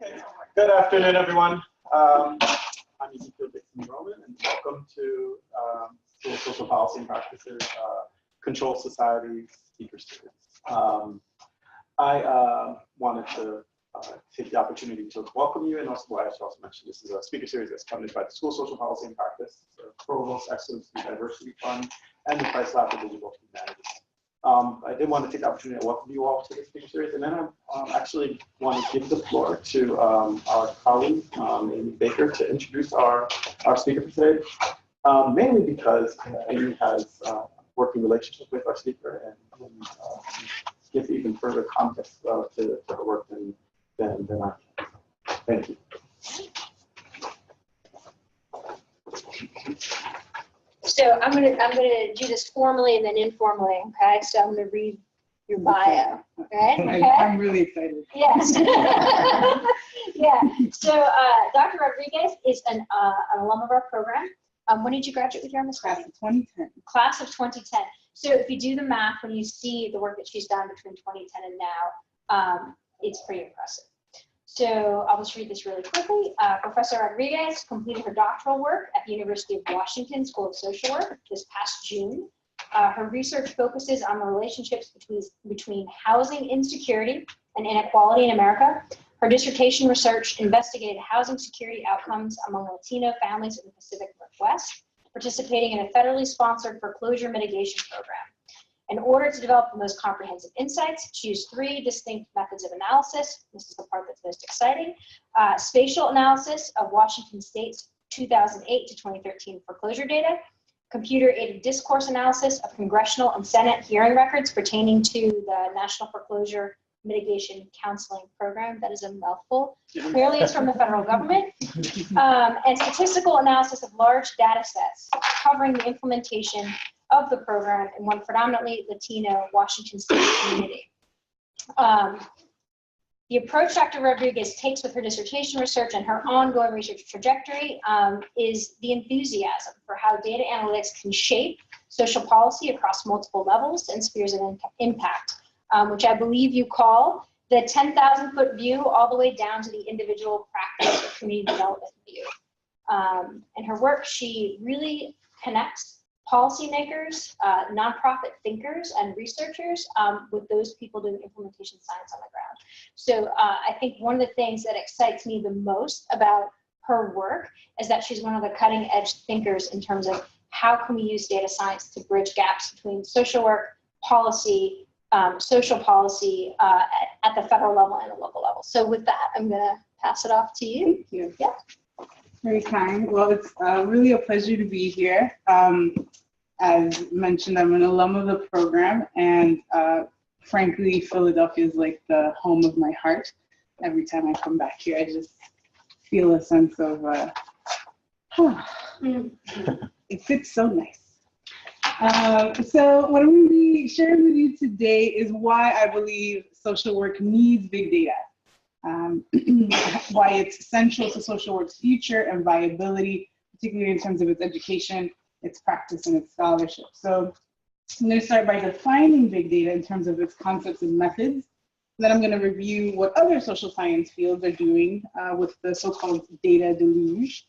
Okay. Good afternoon, everyone. I'm Ezekiel Dixon-Roman, and welcome to School of Social Policy and Practices Control Society Speaker Series. I wanted to take the opportunity to welcome you, and also, I should also mention this is a speaker series that's funded by the School of Social Policy and Practice, the Provost Excellence and Diversity Fund, and the Price Lab for Digital Humanities. I did want to take the opportunity to welcome you all to this speaker series, and then I actually want to give the floor to our colleague, Amy Baker, to introduce our speaker for today, mainly because Amy has working relationship with our speaker and give even further context to her work than I can. Thank you. So I'm gonna do this formally and then informally, okay? So I'm gonna read your bio, right? Okay. I'm really excited. Yes. Yeah. So Dr. Rodriguez is an alum of our program. When did you graduate with your Miss? Class of 2010. Class of 2010. So if you do the math, when you see the work that she's done between 2010 and now, it's pretty impressive. So I'll just read this really quickly. Professor Rodriguez completed her doctoral work at the University of Washington School of Social Work this past June. Her research focuses on the relationships between housing insecurity and inequality in America. Her dissertation research investigated housing security outcomes among Latino families in the Pacific Northwest, participating in a federally sponsored foreclosure mitigation program. In order to develop the most comprehensive insights, she used 3 distinct methods of analysis. This is the part that's most exciting. Spatial analysis of Washington State's 2008 to 2013 foreclosure data, computer-aided discourse analysis of congressional and Senate hearing records pertaining to the National Foreclosure Mitigation Counseling Program. That is a mouthful. Clearly it's from the federal government. And statistical analysis of large data sets covering the implementation of the program in one predominantly Latino Washington State community. The approach Dr. Rodriguez takes with her dissertation research and her ongoing research trajectory is the enthusiasm for how data analytics can shape social policy across multiple levels and spheres of impact, which I believe you call the 10,000-foot view all the way down to the individual practice or community development view. In her work, she really connects policymakers, nonprofit thinkers, and researchers with those people doing implementation science on the ground. So I think one of the things that excites me the most about her work is that she's one of the cutting edge thinkers in terms of how can we use data science to bridge gaps between social work, policy, social policy at the federal level and the local level. So with that, I'm gonna pass it off to you. Thank you. Yeah. Very kind. Well, it's really a pleasure to be here. As mentioned, I'm an alum of the program, and frankly, Philadelphia is like the home of my heart. Every time I come back here, I just feel a sense of, it fits so nice. So what I'm going to be sharing with you today is why I believe social work needs big data. Why it's essential to social work's future and viability, particularly in terms of its education, its practice, and its scholarship. So I'm going to start by defining big data in terms of its concepts and methods. Then I'm going to review what other social science fields are doing with the so-called data deluge.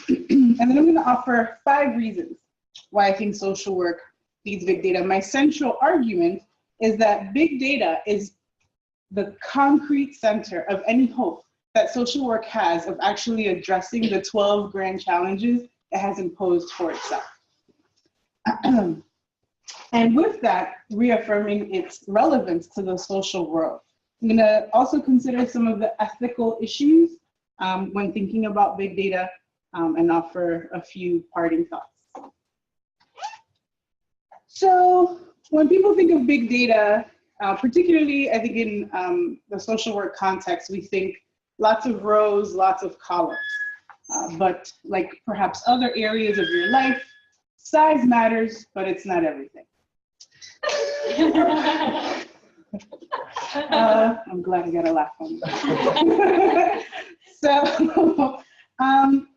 And then I'm going to offer 5 reasons why I think social work needs big data. My central argument is that big data is the concrete center of any hope that social work has of actually addressing the 12 grand challenges it has imposed for itself. And with that, reaffirming its relevance to the social world. I'm gonna also consider some of the ethical issues when thinking about big data and offer a few parting thoughts. So when people think of big data, particularly, I think in the social work context, we think lots of rows, lots of columns. But like perhaps other areas of your life, size matters, but it's not everything. I'm glad I got a laugh on that. So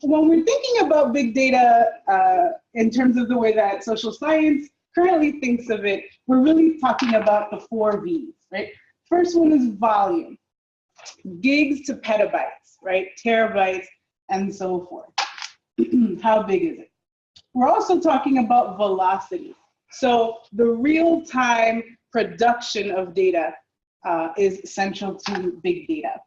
when we're thinking about big data in terms of the way that social science currently thinks of it, we're really talking about the 4 V's, right? First one is volume. gigs to petabytes, right? Terabytes and so forth. How big is it? We're also talking about velocity. So the real-time production of data is central to big data.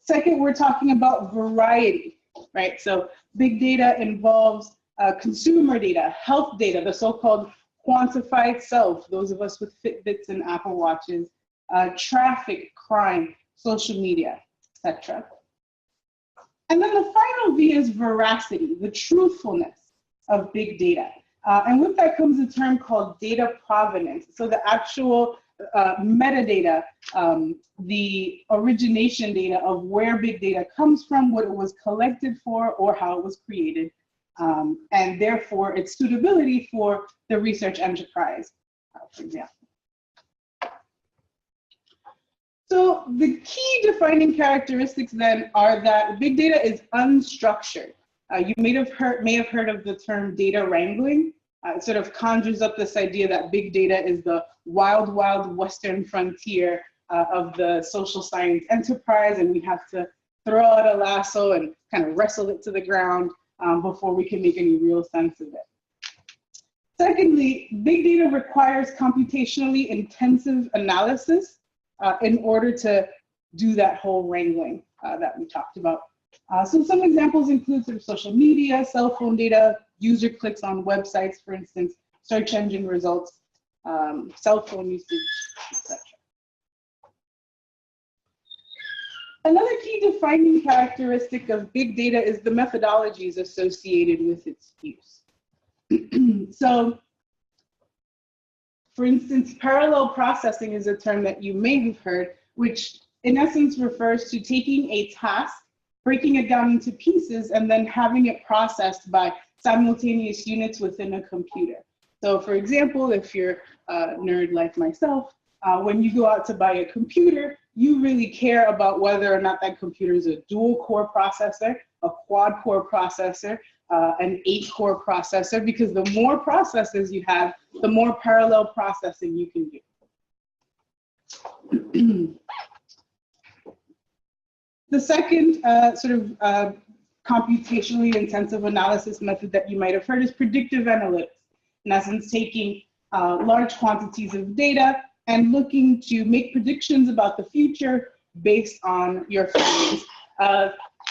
Second, we're talking about variety, right? So big data involves consumer data, health data, the so-called quantified self, those of us with Fitbits and Apple Watches, traffic, crime, social media, etc. And then the final V is veracity, the truthfulness of big data. And with that comes a term called data provenance. So the actual metadata, the origination data of where big data comes from, what it was collected for, or how it was created, and therefore its suitability for the research enterprise, for example. So the key defining characteristics then are that big data is unstructured. You may have heard of the term data wrangling. It sort of conjures up this idea that big data is the wild, wild western frontier of the social science enterprise, and we have to throw out a lasso and kind of wrestle it to the ground before we can make any real sense of it. Secondly, big data requires computationally intensive analysis in order to do that whole wrangling that we talked about. So some examples include sort of social media, cell phone data, user clicks on websites, for instance, search engine results, cell phone usage, etc. Another key defining characteristic of big data is the methodologies associated with its use. So, for instance, parallel processing is a term that you may have heard, which in essence refers to taking a task, breaking it down into pieces, and then having it processed by simultaneous units within a computer. So for example, if you're a nerd like myself, when you go out to buy a computer, you really care about whether or not that computer is a dual core processor, a quad core processor, an 8-core processor, because the more processors you have, the more parallel processing you can do. The second computationally intensive analysis method that you might have heard is predictive analytics. In essence, taking large quantities of data and looking to make predictions about the future based on your findings.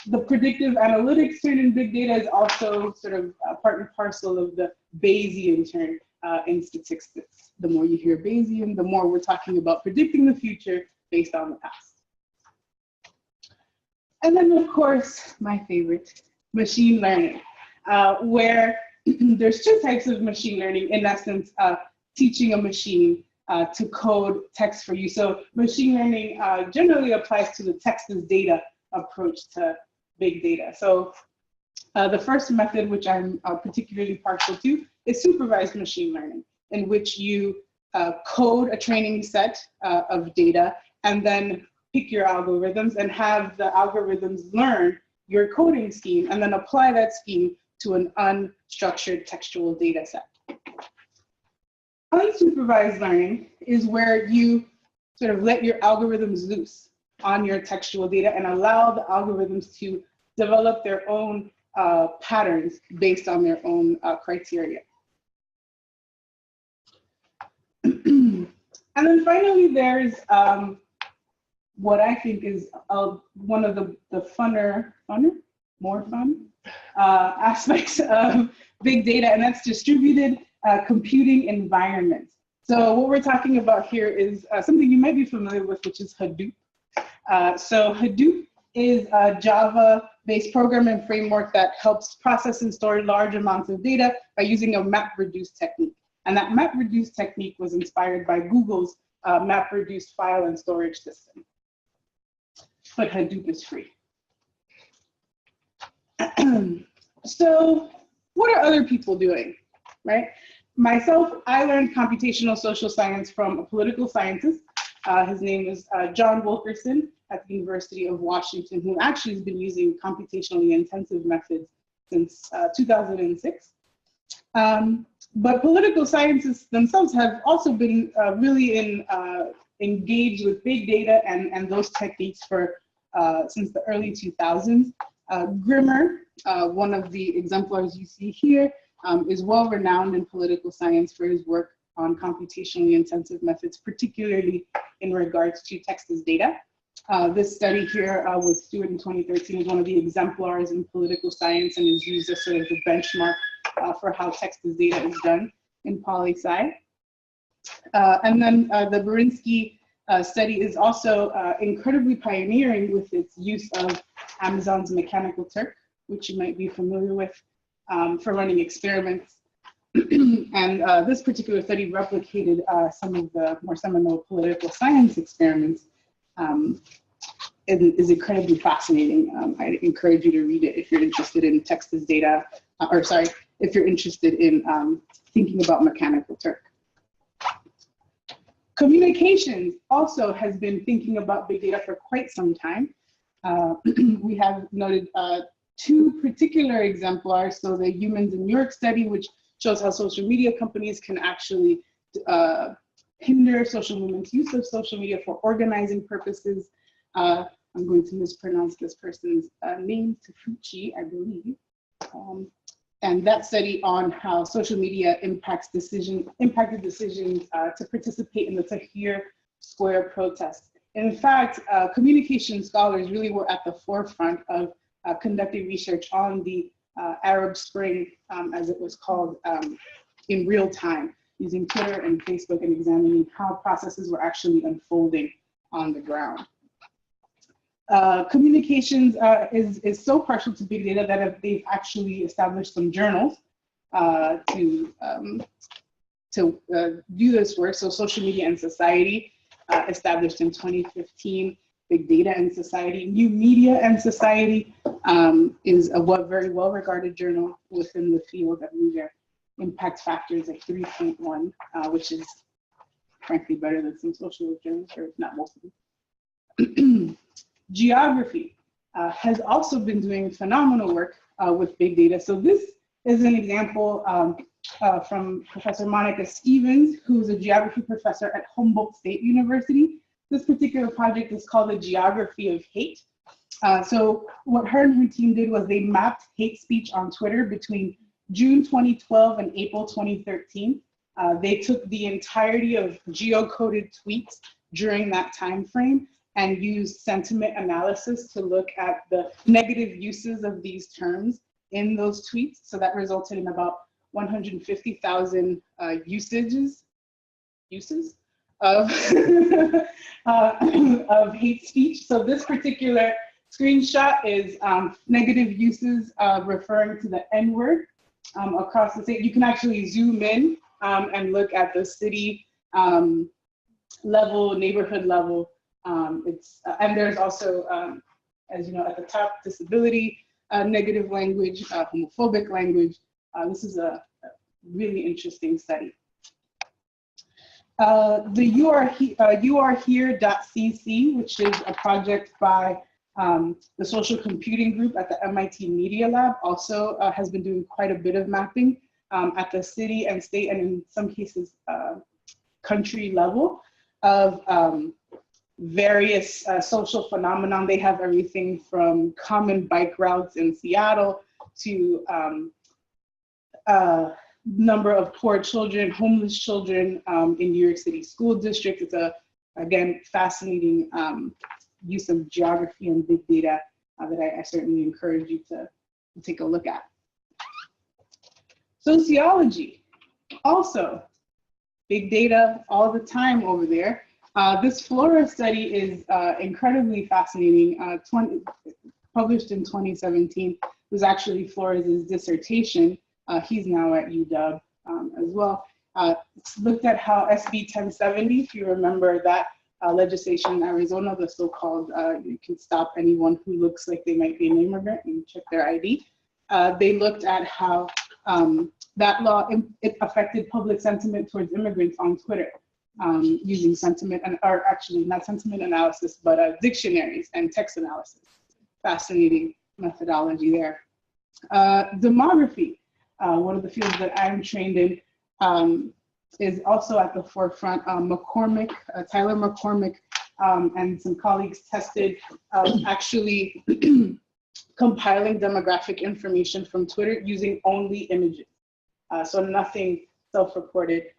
The predictive analytics turn in big data is also sort of part and parcel of the Bayesian turn in statistics. The more you hear Bayesian, the more we're talking about predicting the future based on the past. And then, of course, my favorite, machine learning, where there's two types of machine learning, in essence, teaching a machine to code text for you. So machine learning generally applies to the text as data approach to big data. So the first method, which I'm particularly partial to, is supervised machine learning, in which you code a training set of data and then pick your algorithms and have the algorithms learn your coding scheme and then apply that scheme to an unstructured textual data set. Unsupervised learning is where you sort of let your algorithms loose on your textual data and allow the algorithms to develop their own patterns based on their own criteria. And then finally, there's what I think is one of the more fun aspects of big data, and that's distributed computing environments. So what we're talking about here is something you might be familiar with, which is Hadoop. So Hadoop is a Java-based programming framework that helps process and store large amounts of data by using a MapReduce technique. And that MapReduce technique was inspired by Google's MapReduce file and storage system. But Hadoop is free. So what are other people doing, right? Myself, I learned computational social science from a political scientist. His name is John Wilkerson at the University of Washington, who actually has been using computationally intensive methods since 2006. But political scientists themselves have also been really engaged with big data and those techniques for since the early 2000s. Grimmer, one of the exemplars you see here, is well renowned in political science for his work on computationally intensive methods, particularly in regards to text as data. This study here with Stewart in 2013 is one of the exemplars in political science and is used as sort of the benchmark for how text as data is done in poli-sci. And then the Berinsky study is also incredibly pioneering with its use of Amazon's Mechanical Turk, which you might be familiar with for running experiments. And this particular study replicated some of the more seminal political science experiments. It is incredibly fascinating. I encourage you to read it if you're interested in text as data, or sorry, if you're interested in thinking about Mechanical Turk. Communications also has been thinking about big data for quite some time. We have noted two particular exemplars. So the Humans in New York study, which shows how social media companies can actually hinder social movements' use of social media for organizing purposes. I'm going to mispronounce this person's name, Tafuchi, I believe. And that study on how social media impacted decisions to participate in the Tahrir Square protests. In fact, communication scholars really were at the forefront of conducting research on the Arab Spring, as it was called, in real time, using Twitter and Facebook and examining how processes were actually unfolding on the ground. Communications is so partial to big data that they've actually established some journals to do this work. So Social Media and Society, established in 2015, Big Data and Society. New Media and Society is a very well-regarded journal within the field of media. Impact factors at 3.1, which is frankly better than some social work journals, or if not most of them. Geography has also been doing phenomenal work with big data. So this is an example from Professor Monica Stevens, who's a geography professor at Humboldt State University. This particular project is called the Geography of Hate. So what her and her team did was they mapped hate speech on Twitter between June 2012 and April 2013. They took the entirety of geocoded tweets during that time frame and used sentiment analysis to look at the negative uses of these terms in those tweets. So that resulted in about 150,000 uses of, of hate speech. So this particular screenshot is negative uses referring to the N-word across the state. You can actually zoom in and look at the city level, neighborhood level. And there's also, as you know, at the top, disability, negative language, homophobic language. This is a really interesting study. The youarehere.cc, which is a project by the social computing group at the MIT Media Lab, also has been doing quite a bit of mapping at the city and state, and in some cases, country level of various social phenomenon. They have everything from common bike routes in Seattle to number of poor children, homeless children in New York City school district. It's a, again, fascinating use of geography and big data that I certainly encourage you to take a look at. Sociology, also big data all the time over there. This Flora study is incredibly fascinating. Published in 2017, was actually Flores' dissertation. He's now at UW as well. It's looked at how SB 1070, if you remember that legislation in Arizona, the so-called you can stop anyone who looks like they might be an immigrant and check their ID. They looked at how that law it affected public sentiment towards immigrants on Twitter. Using sentiment, or actually not sentiment analysis, but dictionaries and text analysis. Fascinating methodology there. Demography, one of the fields that I'm trained in. is also at the forefront. Tyler McCormick and some colleagues tested actually compiling demographic information from Twitter using only images. So nothing self-reported.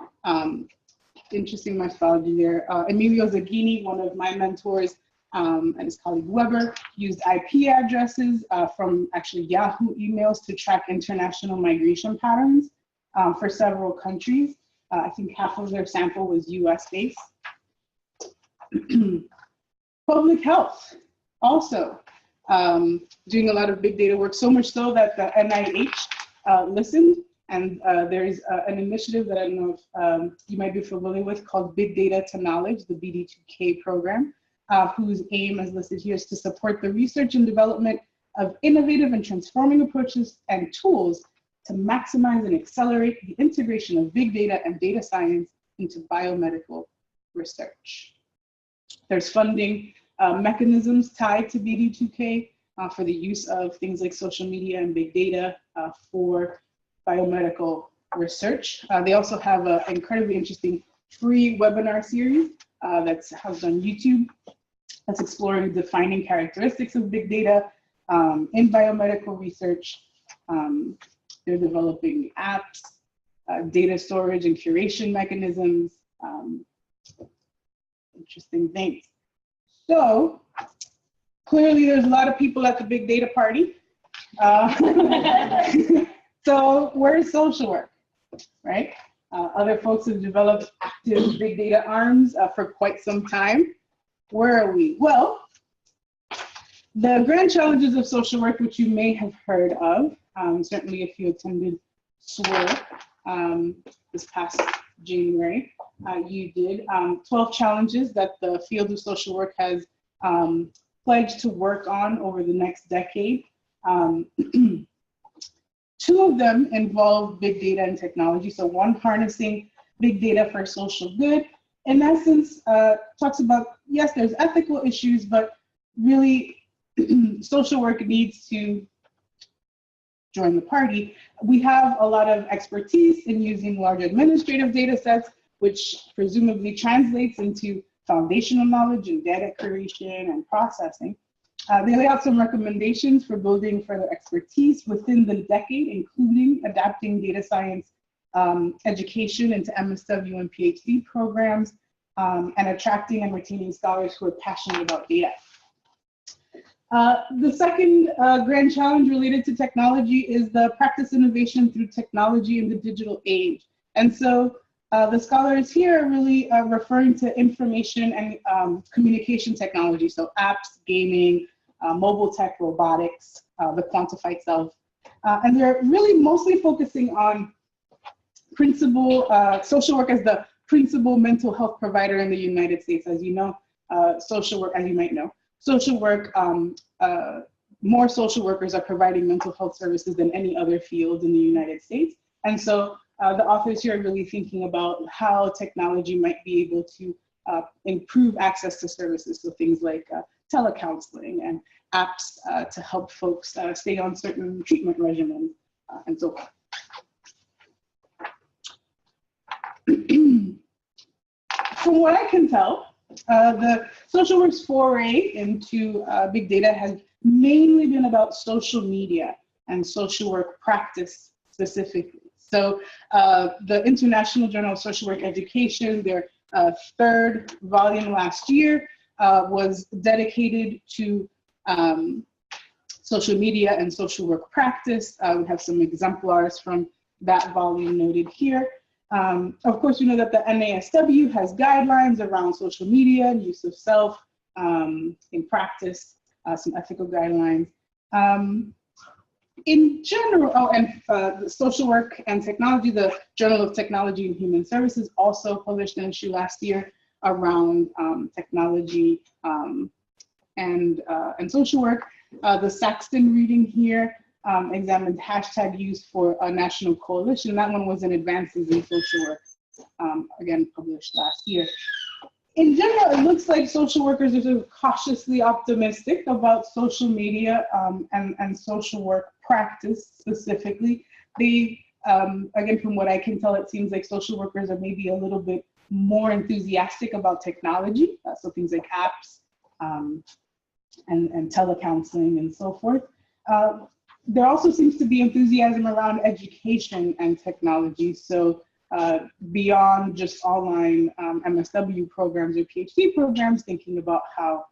Interesting methodology there. Emilio Zaghini, one of my mentors, and his colleague Weber, used IP addresses from actually Yahoo emails to track international migration patterns for several countries. I think half of their sample was US based. Public health, also doing a lot of big data work, so much so that the NIH listened. And there's an initiative that I don't know if you might be familiar with called Big Data to Knowledge, the BD2K program, whose aim, as listed here, is to support the research and development of innovative and transforming approaches and tools to maximize and accelerate the integration of big data and data science into biomedical research. There's funding mechanisms tied to BD2K for the use of things like social media and big data for biomedical research. They also have an incredibly interesting free webinar series that's housed on YouTube that's exploring defining characteristics of big data in biomedical research. They're developing apps, data storage and curation mechanisms, interesting things. So clearly there's a lot of people at the big data party. So where's social work, right? Other folks have developed active big data arms for quite some time. Where are we? Well, the grand challenges of social work, which you may have heard of, certainly if you attended SWIR this past January, you did 12 challenges that the field of social work has pledged to work on over the next decade. Two of them involve big data and technology. So one, harnessing big data for social good, in essence, talks about, yes, there's ethical issues, but really social work needs to join the party. We have a lot of expertise in using large administrative data sets, which presumably translates into foundational knowledge and data creation and processing. They lay out some recommendations for building further expertise within the decade, including adapting data science education into MSW and PhD programs, and attracting and retaining scholars who are passionate about data. The second grand challenge related to technology is the practice innovation through technology in the digital age. And so the scholars here are really referring to information and communication technology, so apps, gaming, mobile tech, robotics, the quantified self. And they're really mostly focusing on social work as the principal mental health provider in the United States. As you know, social work, as you might know, social work, more social workers are providing mental health services than any other field in the United States. And so the authors here are really thinking about how technology might be able to improve access to services. So things like telecounseling and apps to help folks stay on certain treatment regimens and so forth. From what I can tell, the social work's foray into big data has mainly been about social media and social work practice specifically. So the International Journal of Social Work Education, their third volume last year, was dedicated to social media and social work practice. We have some exemplars from that volume noted here. Of course, you know that the NASW has guidelines around social media and use of self in practice, some ethical guidelines. In general, the social work and technology, the Journal of Technology and Human Services also published an issue last year around technology and social work. The Saxton reading here examined hashtag use for a national coalition. That one was in Advances in Social Work, again, published last year. In general, it looks like social workers are sort of cautiously optimistic about social media and social work practice specifically. They again, from what I can tell, it seems like social workers are maybe a little bit more enthusiastic about technology, so things like apps and telecounseling and so forth. There also seems to be enthusiasm around education and technology. So beyond just online MSW programs or PhD programs, thinking about how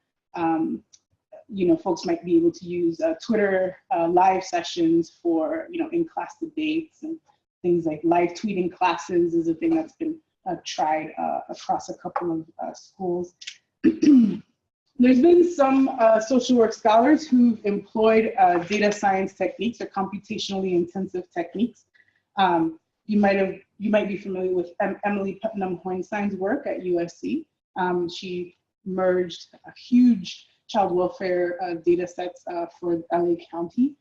folks might be able to use Twitter live sessions for in-class debates, and things like live tweeting classes is a thing that's been tried across a couple of schools. There's been some social work scholars who've employed data science techniques or computationally intensive techniques. You might be familiar with Emily Putnam-Hoinstein's work at USC. She merged a huge child welfare data sets for LA County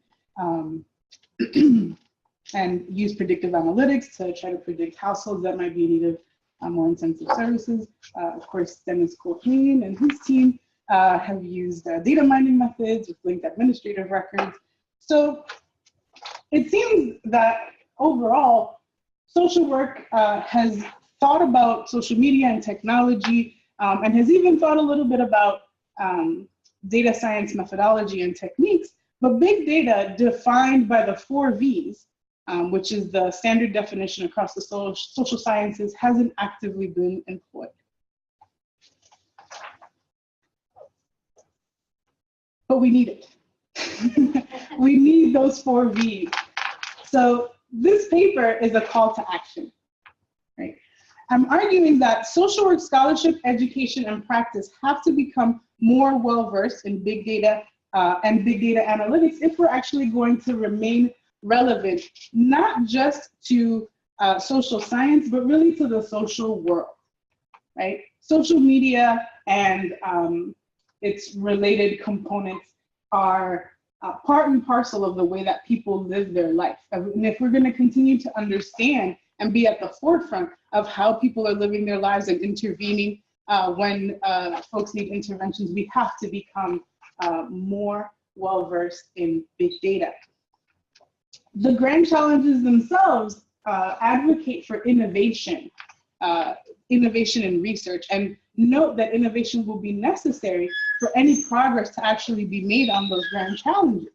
and used predictive analytics to try to predict households that might be in need of more intensive services. Of course, Dennis Culhane and his team have used data mining methods with linked administrative records. So it seems that overall, social work has thought about social media and technology and has even thought a little bit about data science methodology and techniques, but big data defined by the 4 V's, which is the standard definition across the social sciences, hasn't actively been employed. But we need it. We need those 4 V's. So this paper is a call to action, right? I'm arguing that social work scholarship, education, and practice have to become more well-versed in big data and big data analytics if we're actually going to remain relevant, not just to social science, but really to the social world, right? Social media and its related components are part and parcel of the way that people live their life. And if we're going to continue to understand and be at the forefront of how people are living their lives and intervening when folks need interventions, we have to become more well-versed in big data. The grand challenges themselves advocate for innovation, innovation in research, and note that innovation will be necessary for any progress to actually be made on those grand challenges.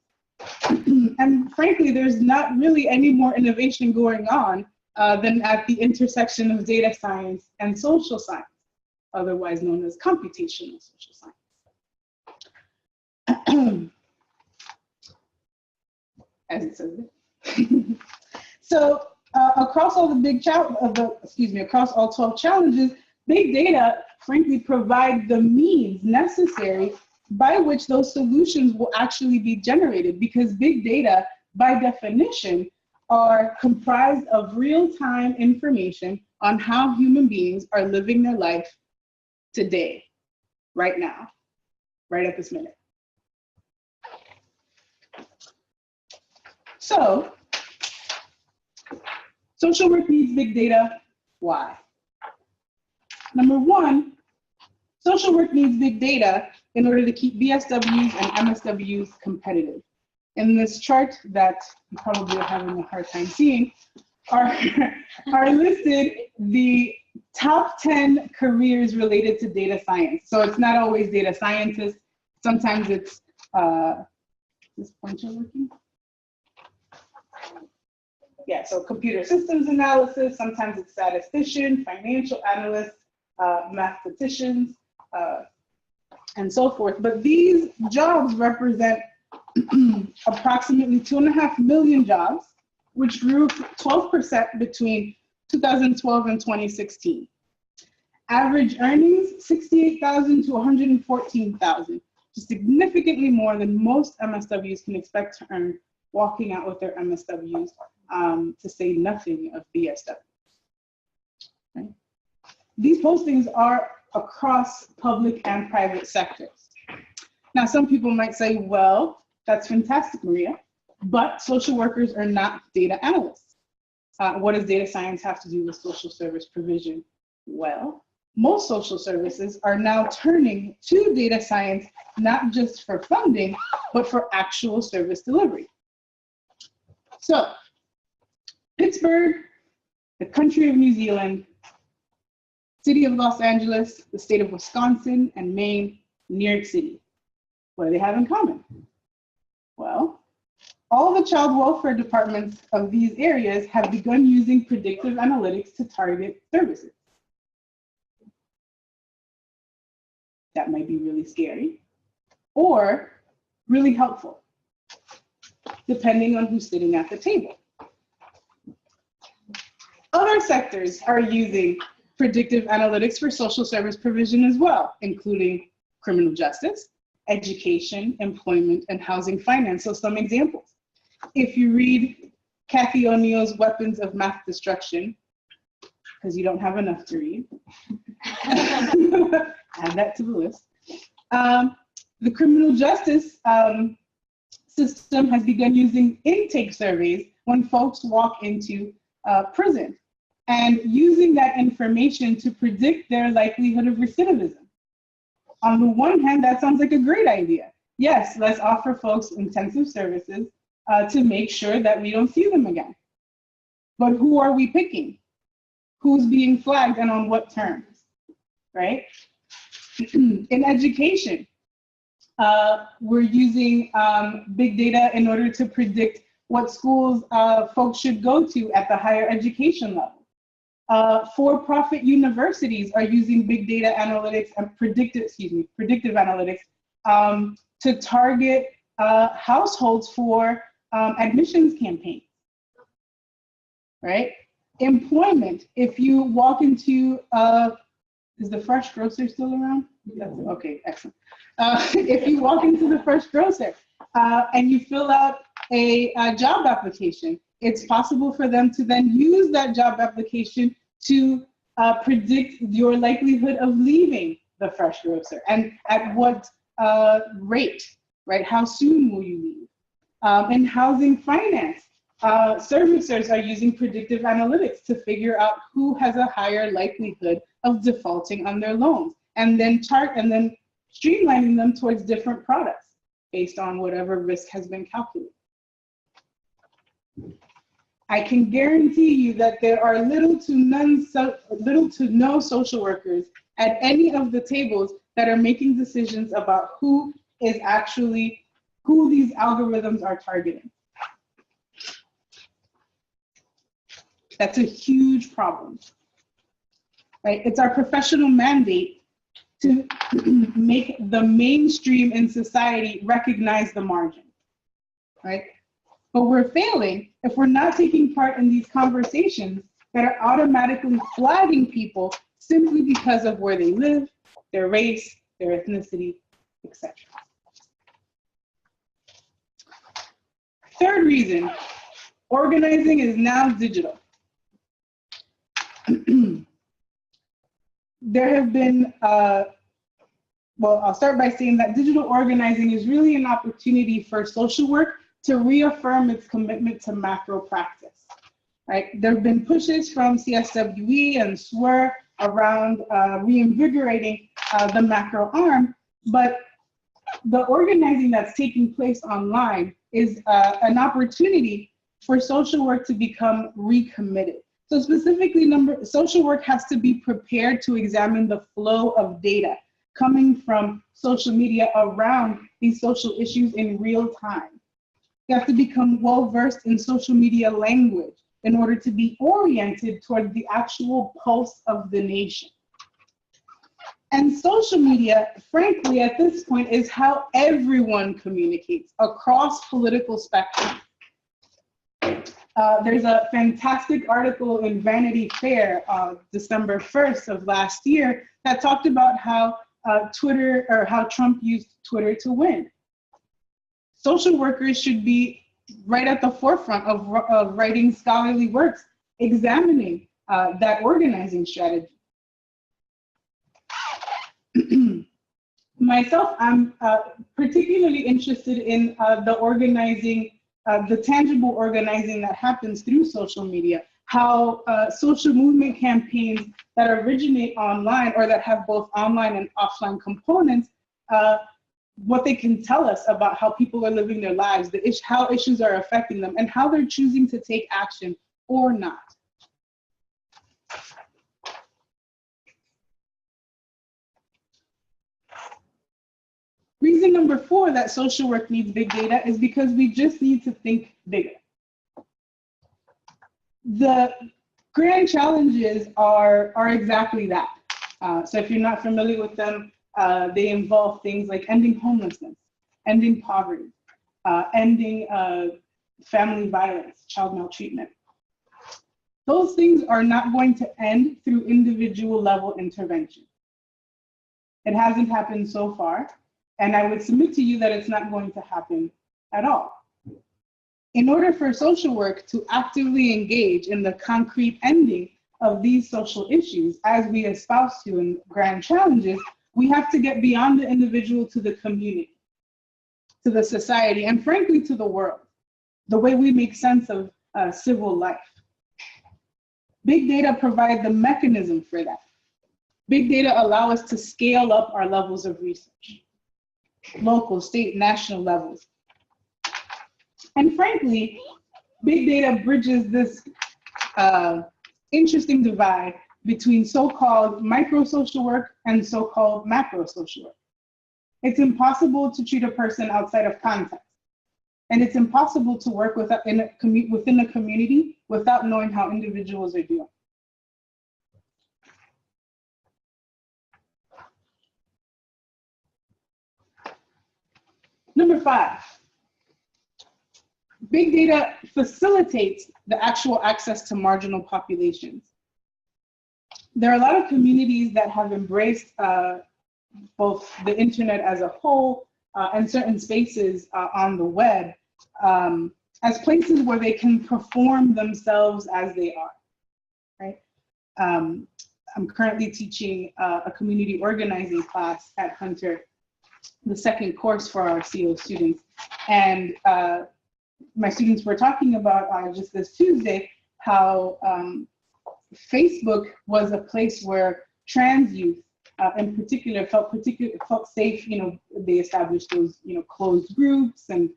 And frankly, there's not really any more innovation going on than at the intersection of data science and social science, otherwise known as computational social science. As it says there. So across all the across all 12 challenges, big data, frankly, provide the means necessary by which those solutions will actually be generated, because big data, by definition, are comprised of real-time information on how human beings are living their life today, right now, right at this minute. So, social work needs big data. Why? Number one, social work needs big data in order to keep BSWs and MSWs competitive. In this chart that you probably are having a hard time seeing, are listed the top 10 careers related to data science. So it's not always data scientists. Sometimes it's, is this pointer working? Yeah, so computer systems analysis, sometimes it's statistician, financial analyst, mathematicians, and so forth. But these jobs represent approximately 2.5 million jobs, which grew 12% between 2012 and 2016. Average earnings, 68,000 to 114,000, significantly more than most MSWs can expect to earn walking out with their MSWs, to say nothing of BSWs. Right? These postings are across public and private sectors. Now, some people might say, well, that's fantastic, Maria, but social workers are not data analysts. What does data science have to do with social service provision? Well, most social services are now turning to data science, not just for funding, but for actual service delivery. So Pittsburgh, the country of New Zealand, city of Los Angeles, the state of Wisconsin and Maine, New York City. What do they have in common? Well, all the child welfare departments of these areas have begun using predictive analytics to target services. That might be really scary or really helpful, depending on who's sitting at the table. Other sectors are using predictive analytics for social service provision as well, including criminal justice, education, employment, and housing finance. So some examples. If you read Kathy O'Neill's Weapons of Mass Destruction, because you don't have enough to read, add that to the list. The criminal justice system has begun using intake surveys when folks walk into prison and using that information to predict their likelihood of recidivism. On the one hand, that sounds like a great idea. Yes, let's offer folks intensive services to make sure that we don't see them again. But who are we picking? Who's being flagged and on what terms, right? In education, we're using big data in order to predict what schools folks should go to at the higher education level. For-profit universities are using big data analytics and predictive analytics to target households for admissions campaigns, right? Employment, if you walk into, is the Fresh Grocer still around? Okay, excellent. If you walk into the Fresh Grocer and you fill out a job application, it's possible for them to then use that job application to predict your likelihood of leaving the Fresh Grocer and at what rate, right? How soon will you leave? In housing finance, servicers are using predictive analytics to figure out who has a higher likelihood of defaulting on their loans, and then streamlining them towards different products based on whatever risk has been calculated. I can guarantee you that there are little to no social workers at any of the tables that are making decisions about who these algorithms are targeting. That's a huge problem, right? It's our professional mandate to make the mainstream in society recognize the margin, right? But we're failing if we're not taking part in these conversations that are automatically flagging people simply because of where they live, their race, their ethnicity, etc. Third reason, organizing is now digital. There have been, well, I'll start by saying that digital organizing is really an opportunity for social work to reaffirm its commitment to macro practice, right? There have been pushes from CSWE and SWR around reinvigorating the macro arm, but the organizing that's taking place online is an opportunity for social work to become recommitted. So specifically, social work has to be prepared to examine the flow of data coming from social media around these social issues in real time. You have to become well-versed in social media language in order to be oriented toward the actual pulse of the nation. And social media, frankly, at this point, is how everyone communicates across political spectrum. There's a fantastic article in Vanity Fair, December 1st of last year, that talked about how how Trump used Twitter to win. Social workers should be right at the forefront of writing scholarly works, examining that organizing strategy. Myself, I'm particularly interested in the organizing, the tangible organizing that happens through social media, how social movement campaigns that originate online or that have both online and offline components, what they can tell us about how people are living their lives, how issues are affecting them, and how they're choosing to take action or not. Reason number 4 that social work needs big data is because we just need to think bigger. The grand challenges are exactly that. So if you're not familiar with them, they involve things like ending homelessness, ending poverty, ending family violence, child maltreatment. Those things are not going to end through individual level intervention. It hasn't happened so far, and I would submit to you that it's not going to happen at all. In order for social work to actively engage in the concrete ending of these social issues, as we espouse to in grand challenges, we have to get beyond the individual to the community, to the society, and frankly, to the world, the way we make sense of civil life. Big data provide the mechanism for that. Big data allow us to scale up our levels of research, local, state, national levels. And frankly, big data bridges this interesting divide between so-called micro-social work and so-called macro-social work. It's impossible to treat a person outside of context. And it's impossible to work within a community without knowing how individuals are doing. Number 5, big data facilitates the actual access to marginal populations. There are a lot of communities that have embraced both the internet as a whole and certain spaces on the web as places where they can perform themselves as they are, right? I'm currently teaching a community organizing class at Hunter, the second course for our CO students. And my students were talking about just this Tuesday how Facebook was a place where trans youth in particular felt safe. You know, they established those, you know, closed groups and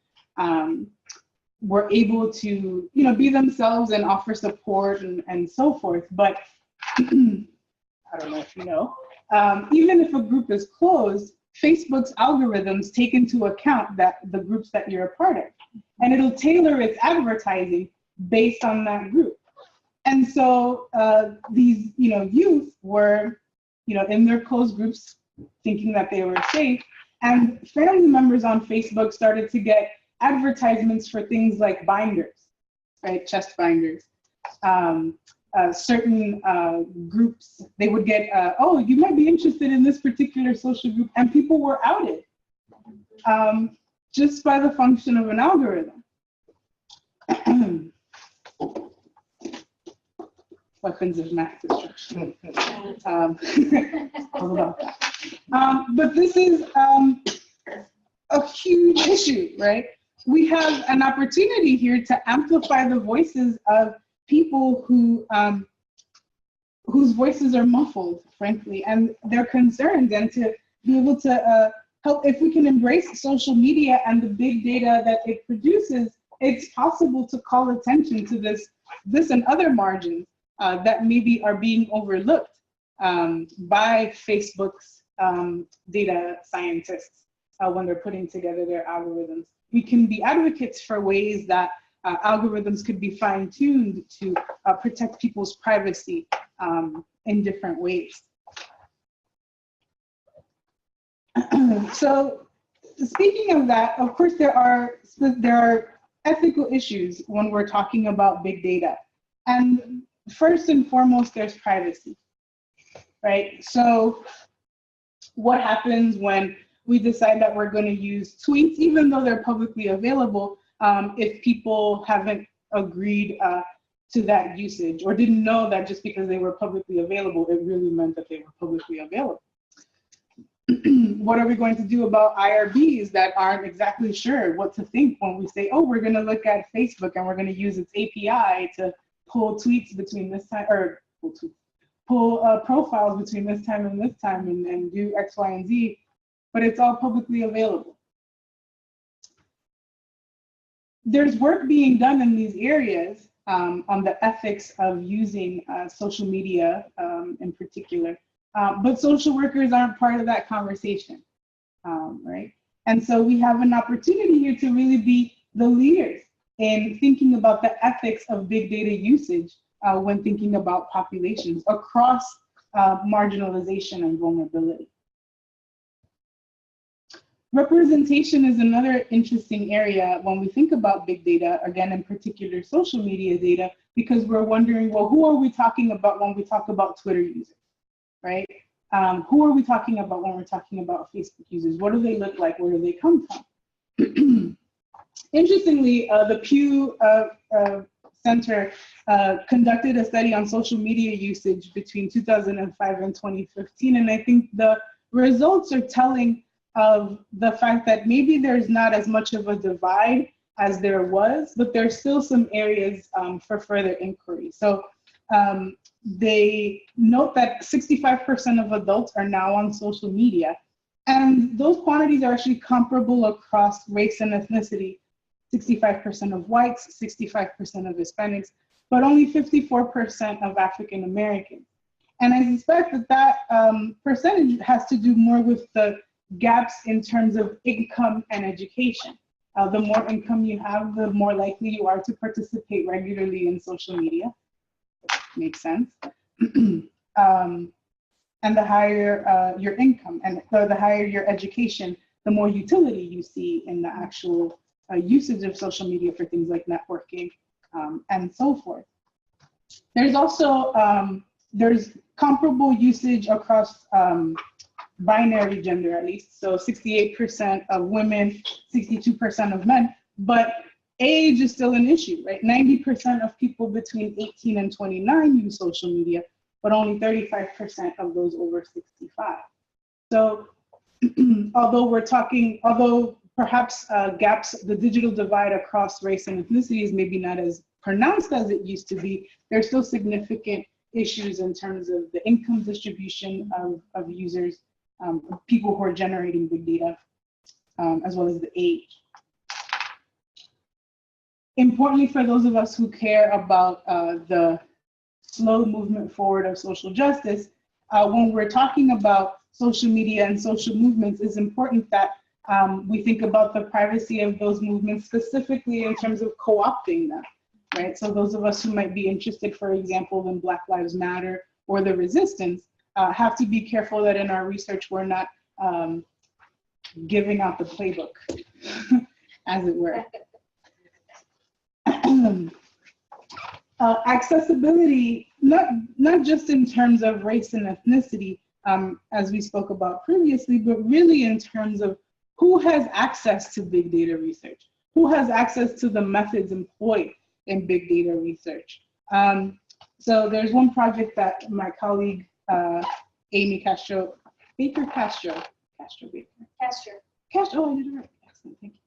were able to, you know, be themselves and offer support and so forth. But I don't know if you know, even if a group is closed, Facebook's algorithms take into account that the groups that you're a part of, and it'll tailor its advertising based on that group. And so these, you know, youth were, you know, in their closed groups thinking that they were safe, and family members on Facebook started to get advertisements for things like binders, right, chest binders. Certain groups, they would get, oh, you might be interested in this particular social group, and people were outed just by the function of an algorithm. Weapons of mass destruction. But this is a huge issue, right? We have an opportunity here to amplify the voices of people who whose voices are muffled, frankly, and they're concerned, and to be able to help. If we can embrace social media and the big data that it produces, it's possible to call attention to this and other margins that maybe are being overlooked by Facebook's data scientists when they're putting together their algorithms. We can be advocates for ways that algorithms could be fine-tuned to protect people's privacy in different ways. So speaking of that, of course, there are ethical issues when we're talking about big data. And first and foremost, there's privacy, right? So what happens when we decide that we're going to use tweets, even though they're publicly available, if people haven't agreed to that usage or didn't know that just because they were publicly available, it really meant that they were publicly available? What are we going to do about IRBs that aren't exactly sure what to think when we say, oh, we're going to look at Facebook and we're going to use its API to pull tweets between this time, or pull profiles between this time and do X, Y, and Z, but it's all publicly available. There's work being done in these areas on the ethics of using social media in particular. But social workers aren't part of that conversation, right? And so we have an opportunity here to really be the leaders in thinking about the ethics of big data usage when thinking about populations across marginalization and vulnerability. Representation is another interesting area when we think about big data, again, in particular social media data, because we're wondering, well, who are we talking about when we talk about Twitter users, right? Who are we talking about when we're talking about Facebook users? What do they look like? Where do they come from? Interestingly, the Pew Center conducted a study on social media usage between 2005 and 2015, and I think the results are telling of the fact that maybe there's not as much of a divide as there was, but there's still some areas for further inquiry. So they note that 65% of adults are now on social media, and those quantities are actually comparable across race and ethnicity. 65% of whites, 65% of Hispanics, but only 54% of African Americans. And I suspect that that percentage has to do more with the gaps in terms of income and education. The more income you have, the more likely you are to participate regularly in social media. Makes sense. And the higher your income and the higher your education, the more utility you see in the actual usage of social media for things like networking and so forth. There's also, there's comparable usage across binary gender, at least. So 68% of women, 62% of men, but age is still an issue, right? 90% of people between 18 and 29 use social media, but only 35% of those over 65. So although perhaps gaps, the digital divide across race and ethnicity is maybe not as pronounced as it used to be, there's still significant issues in terms of the income distribution of users, people who are generating big data, as well as the age. Importantly, for those of us who care about the slow movement forward of social justice, when we're talking about social media and social movements, it's important that we think about the privacy of those movements, specifically in terms of co-opting them, right? So those of us who might be interested, for example, in Black Lives Matter or the resistance, have to be careful that in our research we're not giving out the playbook, as it were. Accessibility, not just in terms of race and ethnicity, as we spoke about previously, but really in terms of who has access to big data research, who has access to the methods employed in big data research. So there's one project that my colleague, Amy Castro, oh, I did it right, excellent, thank you.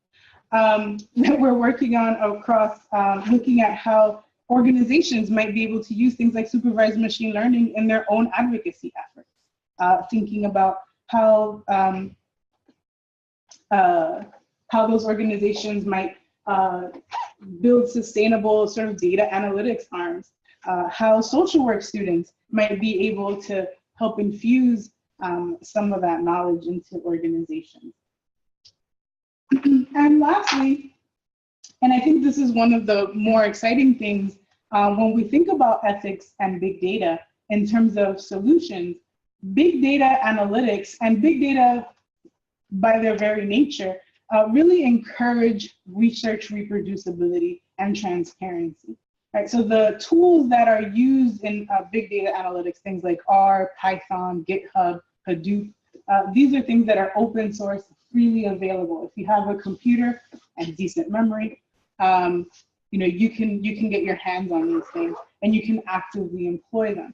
That we're working on across looking at how organizations might be able to use things like supervised machine learning in their own advocacy efforts, thinking about how those organizations might build sustainable sort of data analytics arms, how social work students might be able to help infuse some of that knowledge into organizations. And lastly, and I think this is one of the more exciting things when we think about ethics and big data in terms of solutions, big data analytics and big data by their very nature really encourage research reproducibility and transparency. Right, so the tools that are used in big data analytics, things like R, Python, GitHub, Hadoop, these are things that are open source, freely available. If you have a computer and decent memory, you can get your hands on these things and you can actively employ them.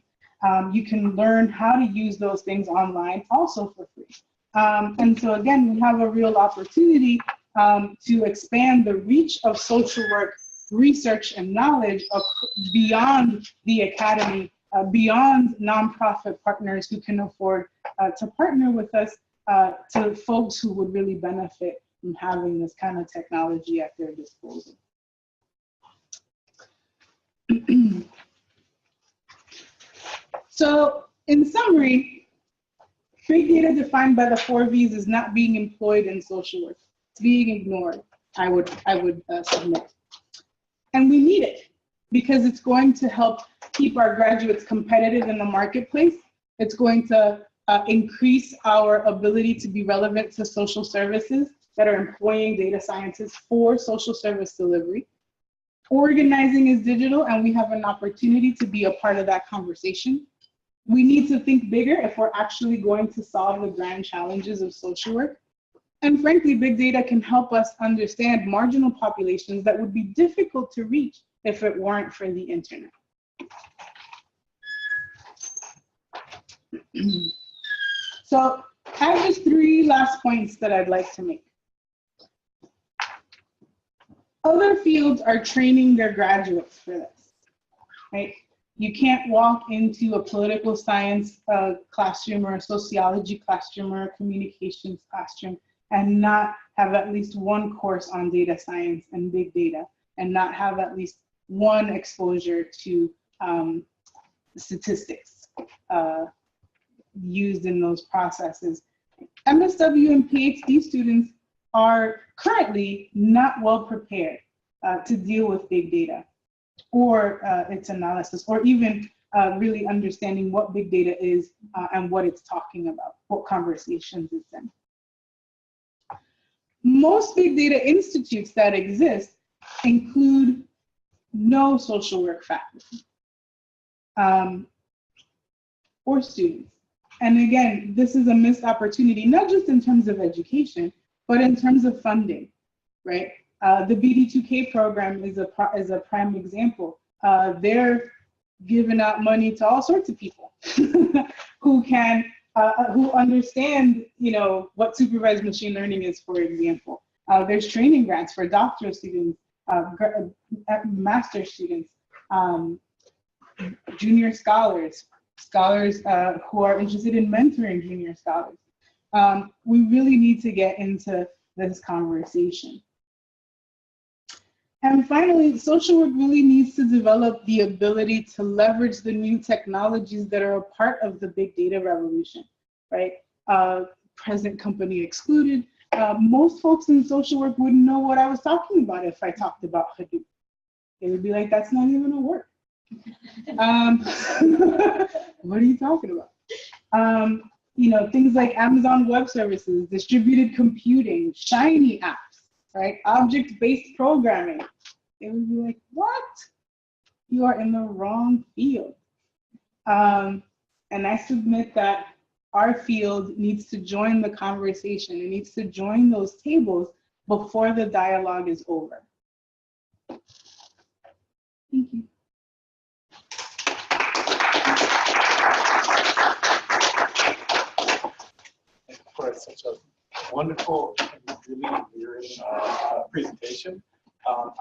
You can learn how to use those things online also for free. And so again, we have a real opportunity to expand the reach of social work research and knowledge beyond the academy, beyond nonprofit partners who can afford to partner with us, to folks who would really benefit from having this kind of technology at their disposal. So in summary, big data defined by the 4 V's is not being employed in social work. It's being ignored, I would submit. And we need it because it's going to help keep our graduates competitive in the marketplace. It's going to increase our ability to be relevant to social services that are employing data scientists for social service delivery. Organizing is digital, and we have an opportunity to be a part of that conversation. We need to think bigger if we're actually going to solve the grand challenges of social work. And frankly, big data can help us understand marginal populations that would be difficult to reach if it weren't for the internet. So I have just 3 last points that I'd like to make. Other fields are training their graduates for this, right? You can't walk into a political science classroom or a sociology classroom or a communications classroom and not have at least 1 course on data science and big data, and not have at least 1 exposure to statistics used in those processes. MSW and PhD students are currently not well prepared to deal with big data or its analysis, or even really understanding what big data is and what it's talking about, what conversations it's in. Most big data institutes that exist include no social work faculty or students. And again, this is a missed opportunity, not just in terms of education, but in terms of funding, right? The BD2K program is a prime example. They're giving out money to all sorts of people who understand, what supervised machine learning is, for example. There's training grants for doctoral students, master students, junior scholars who are interested in mentoring junior scholars. We really need to get into this conversation. And finally, social work really needs to develop the ability to leverage the new technologies that are a part of the big data revolution, right? Present company excluded. Most folks in social work wouldn't know what I was talking about if I talked about Hadoop. They would be like, that's not even a word. What are you talking about? Things like Amazon Web Services, distributed computing, Shiny apps, right? Object-based programming. They would be like, what? You are in the wrong field. And I submit that our field needs to join the conversation. It needs to join those tables before the dialogue is over. Thank you. For such a wonderful and really endearing presentation. I'm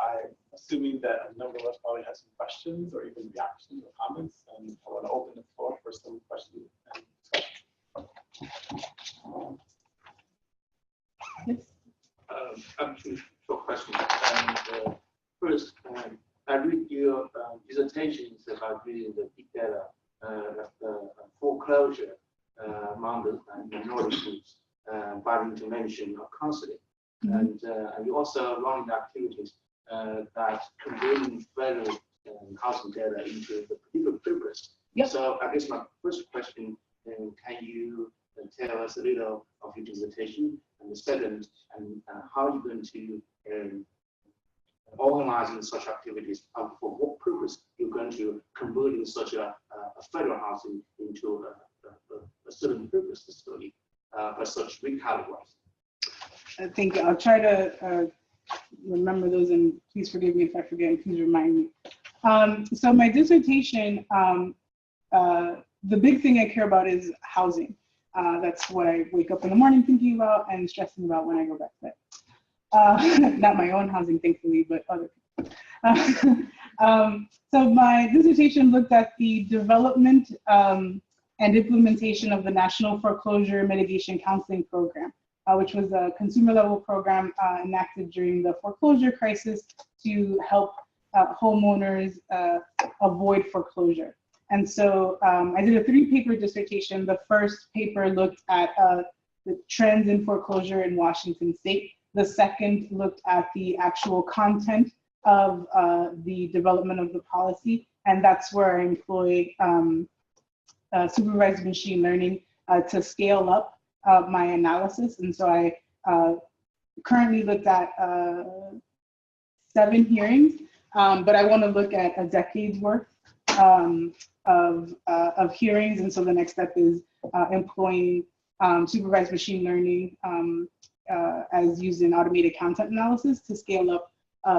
assuming that a number of us probably have some questions or even reactions or comments, and I want to open the floor for some questions and discussion. Yes. Actually, short question. First, I read your dissertations about reading the big data, the foreclosure among the minority groups, by intervention or counseling. And you also running activities that converting federal housing data into the particular purpose. Yep. So I guess my first question, can you tell us a little of your dissertation, and the second, and how you're going to organizing such activities, for what purpose you're going to converting such a federal housing into a certain purpose to study, but such recategorized. Thank you. I'll try to remember those, and please forgive me if I forget, and please remind me. So my dissertation, the big thing I care about is housing. That's what I wake up in the morning thinking about and stressing about when I go back to bed. Not my own housing, thankfully, but other people. So my dissertation looked at the development and implementation of the National Foreclosure Mitigation Counseling Program, which was a consumer level program enacted during the foreclosure crisis to help homeowners avoid foreclosure. And so I did a 3-paper dissertation. The first paper looked at the trends in foreclosure in Washington State. The second looked at the actual content of the development of the policy. And that's where I employ supervised machine learning to scale up my analysis. And so I currently looked at 7 hearings, but I want to look at a decade's worth of hearings. And so the next step is employing supervised machine learning as used in automated content analysis to scale up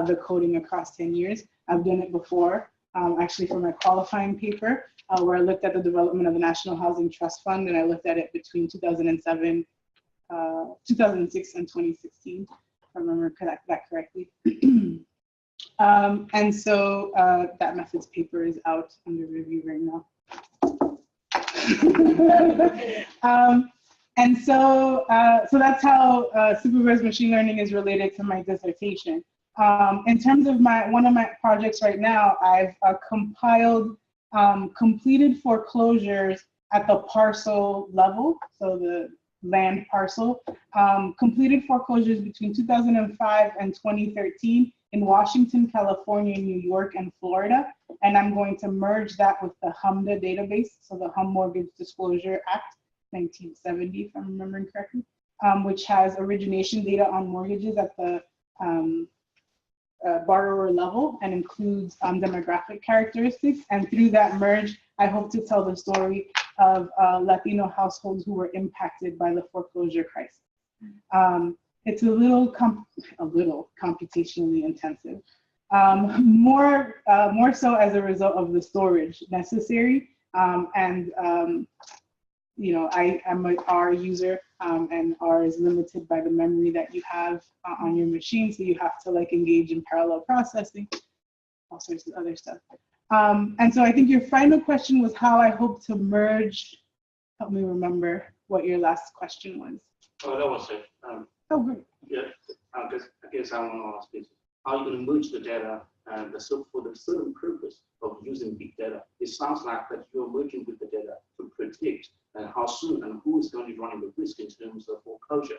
the coding across 10 years. I've done it before, actually for my qualifying paper, where I looked at the development of the National Housing Trust Fund, and I looked at it between 2006 and 2016, if I remember that correctly. And so that methods paper is out under review right now. And so, so that's how supervised machine learning is related to my dissertation. In terms of one of my projects right now, I've compiled completed foreclosures at the parcel level, so the land parcel, completed foreclosures between 2005 and 2013 in Washington, California, New York, and Florida. And I'm going to merge that with the HMDA database, so the Home Mortgage Disclosure Act, 1970, if I'm remembering correctly, which has origination data on mortgages at the borrower level and includes demographic characteristics. And through that merge, I hope to tell the story of Latino households who were impacted by the foreclosure crisis. It's a little computationally intensive, more so as a result of the storage necessary. You know, I'm an R user, and R is limited by the memory that you have on your machine. So you have to like engage in parallel processing, all sorts of other stuff. And so I think your final question was how I hope to merge. Help me remember what your last question was. Oh, that was it. Oh, great. Yeah, I guess I want to ask this. How are you going to merge the data and for the certain purpose of using big data? It sounds like that you're working with the data to predict how soon and who is going to be running the risk in terms of foreclosure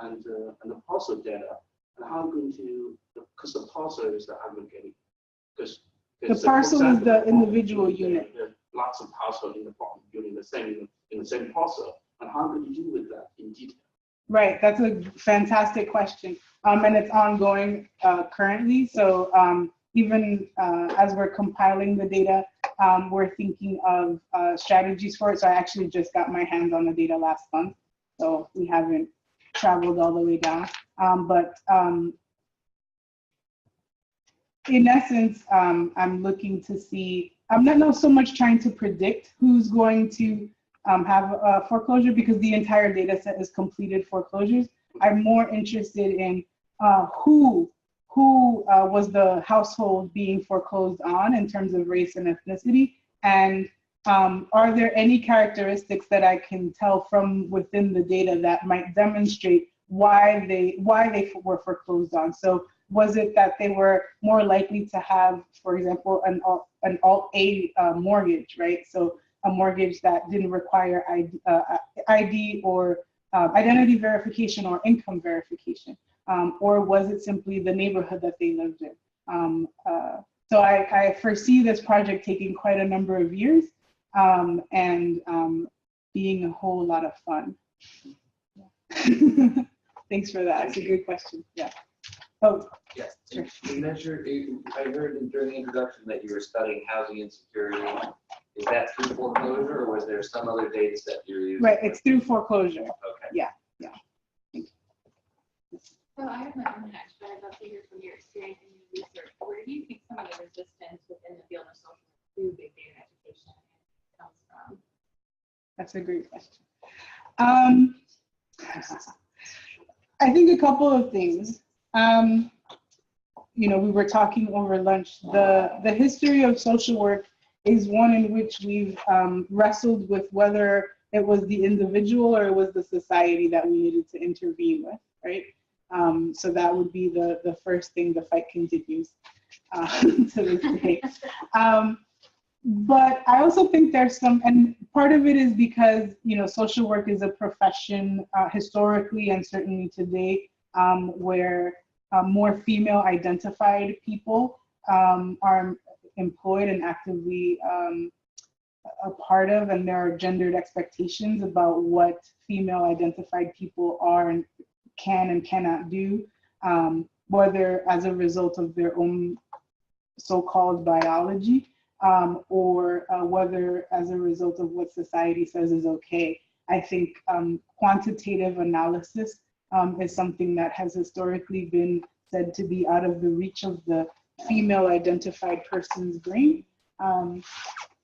and the parcel data, and how going to, because the parcel is the aggregating. Because the parcel is the individual unit. There are lots of parcels in the problem building the same parcel, and how do you deal with that in detail? Right, that's a fantastic question, and it's ongoing currently. So even as we're compiling the data, we're thinking of strategies for it. So I actually just got my hands on the data last month, so we haven't traveled all the way down. But in essence, I'm looking to see, I'm not so much trying to predict who's going to have a foreclosure because the entire data set is completed foreclosures. I'm more interested in who was the household being foreclosed on in terms of race and ethnicity, and are there any characteristics that I can tell from within the data that might demonstrate why they were foreclosed on? So was it that they were more likely to have, for example, an Alt-A mortgage, right? So a mortgage that didn't require ID or identity verification or income verification, or was it simply the neighborhood that they lived in? So I foresee this project taking quite a number of years and being a whole lot of fun. Thanks for that. It's a good question. Yeah. Oh, yes. Sure. You mentioned, I heard during the introduction that you were studying housing insecurity. Is that through foreclosure, or was there some other data set you're using? right. It's through foreclosure. Okay. Yeah. Yeah. Thank you. So I have my own next, but I'd love to hear from your experience in your research. Where do you think some of the resistance within the field of social through big data education comes from? That's a great question. I think a couple of things. You know, we were talking over lunch. The history of social work is one in which we've wrestled with whether it was the individual or it was the society that we needed to intervene with, right? So that would be the first thing. The fight continues. to this day. But I also think there's some, and part of it is because, you know, social work is a profession historically and certainly today where more female identified people are employed and actively a part of, and there are gendered expectations about what female identified people are and can and cannot do, whether as a result of their own so-called biology, or whether as a result of what society says is okay. I think quantitative analysis is something that has historically been said to be out of the reach of the female identified person's brain.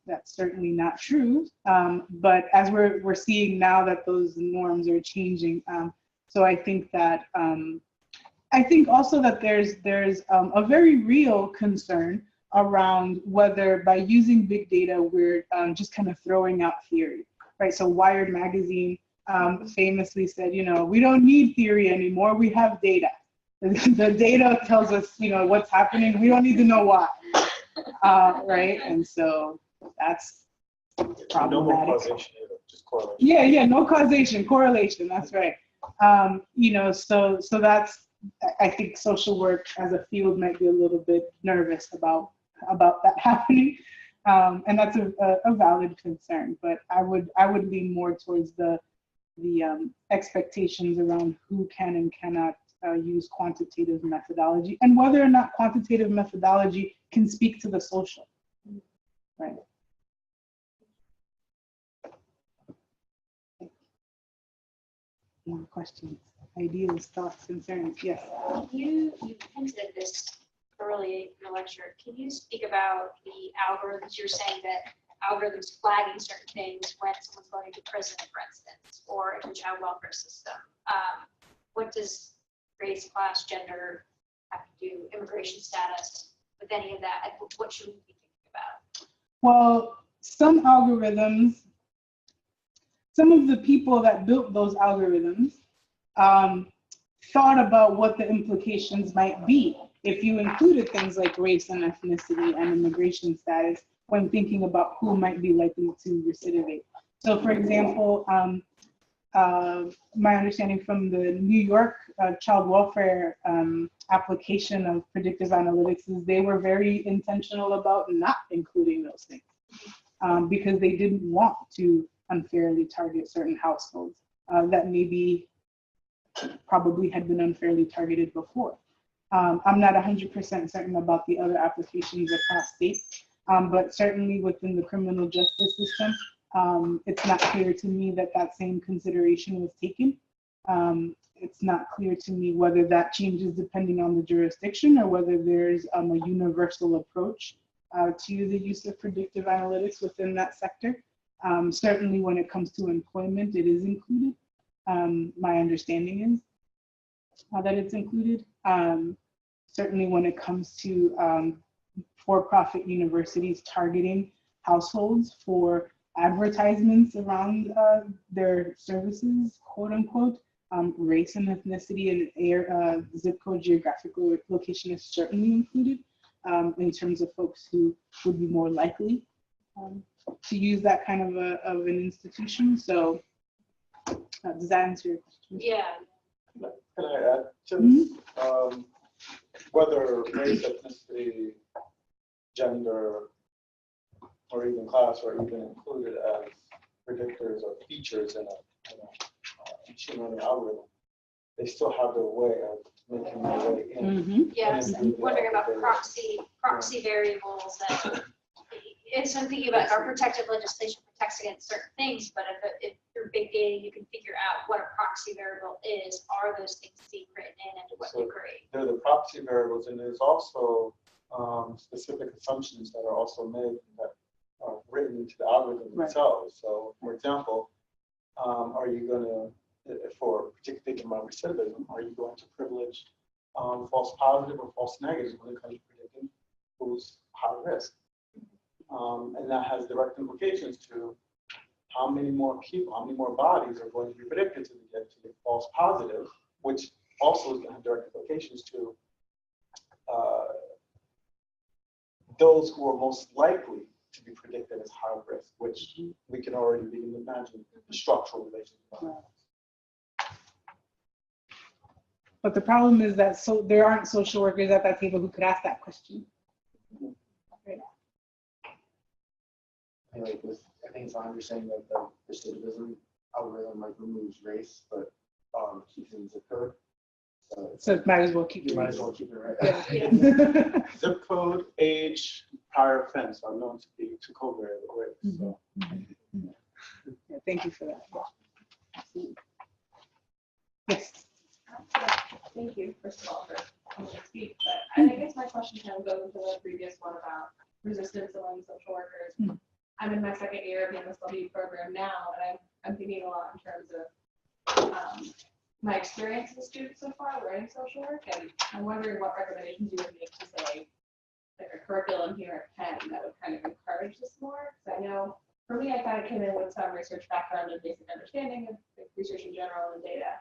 That's certainly not true, but as we're seeing now that those norms are changing, so I think that I think also that there's a very real concern around whether by using big data we're just kind of throwing out theory, right? So Wired magazine famously said, you know, we don't need theory anymore, we have data. The data tells us, you know, what's happening. We don't need to know why, right? And so that's problematic. No more causation either, just correlation. Yeah, no causation, correlation. That's right. You know, so that's, I think social work as a field might be a little bit nervous about that happening, and that's a valid concern. But I would lean more towards the expectations around who can and cannot use quantitative methodology, and whether or not quantitative methodology can speak to the social, right? More questions, ideas, thoughts, concerns? Yes. You hinted at this early in your lecture. Can you speak about the algorithms? You're saying that algorithms flagging certain things when someone's going to prison, for instance, or in the child welfare system. What does race, class, gender have to do, immigration status, with any of that? What should we be thinking about? Well, some algorithms, some of the people that built those algorithms thought about what the implications might be if you included things like race and ethnicity and immigration status when thinking about who might be likely to recidivate. So for example, my understanding from the New York child welfare application of predictive analytics is they were very intentional about not including those things because they didn't want to unfairly target certain households that maybe probably had been unfairly targeted before. I'm not 100% certain about the other applications across states, but certainly within the criminal justice system, it's not clear to me that that same consideration was taken. It's not clear to me whether that changes depending on the jurisdiction or whether there's a universal approach to the use of predictive analytics within that sector. Certainly when it comes to employment, it is included. My understanding is that it's included. Certainly when it comes to for-profit universities targeting households for advertisements around their services, quote unquote, race and ethnicity and zip code geographical location is certainly included in terms of folks who would be more likely to use that kind of an institution. So does that answer your question? Yeah. Can I add to this? Whether race, ethnicity, gender, or even class are even included as predictors or features in a machine learning algorithm, they still have their way of making their way in. Yes, I'm wondering about proxy variables. And it's I'm thinking about our protective legislation protects against certain things, but if through big data you can figure out what a proxy variable is, are those things being written in and to what degree? There are the proxy variables, and there's also specific assumptions that are also made that are written into the algorithm themselves. So, for example, are you going to, for particularly thinking about recidivism, are you going to privilege false positive or false negative when it comes to predicting who's high risk? And that has direct implications to how many more people, how many more bodies are going to be predicted to be false positive, which also is going to have direct implications to those who are most likely to be predicted as high risk, which we can already begin to imagine the structural relationship. But the problem is that there aren't social workers at that table who could ask that question. I like this. I think it's my understanding that the recidivism algorithm like removes race, but keeps it in zip code. So it might as well keep You it. might as well keep it right. Yeah. Zip code, age, prior offense are known to be to covariate with. So. Yeah, thank you for that. Yes. Thank you, first of all, for coming to speak. But I guess my question kind of goes into the previous one about resistance among social workers. I'm in my second year of the MSW program now, and I'm thinking a lot in terms of my experience as a student so far learning social work, and I'm wondering what recommendations you would make to say like a curriculum here at Penn that would kind of encourage this more. Because I know for me, I kind of came in with some research background and basic understanding of research in general and data.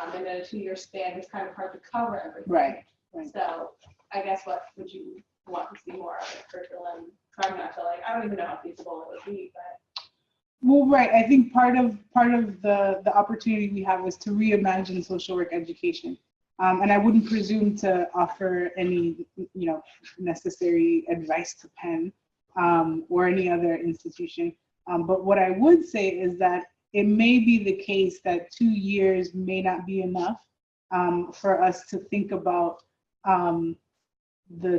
And then a 2-year span is kind of hard to cover everything. Right. So I guess what would you want to see more of a curriculum? Trying not to I don't even know how feasible it would be, but. Well, right. I think part of the opportunity we have is to reimagine social work education. And I wouldn't presume to offer any, necessary advice to Penn or any other institution. But what I would say is that it may be the case that 2 years may not be enough for us to think about the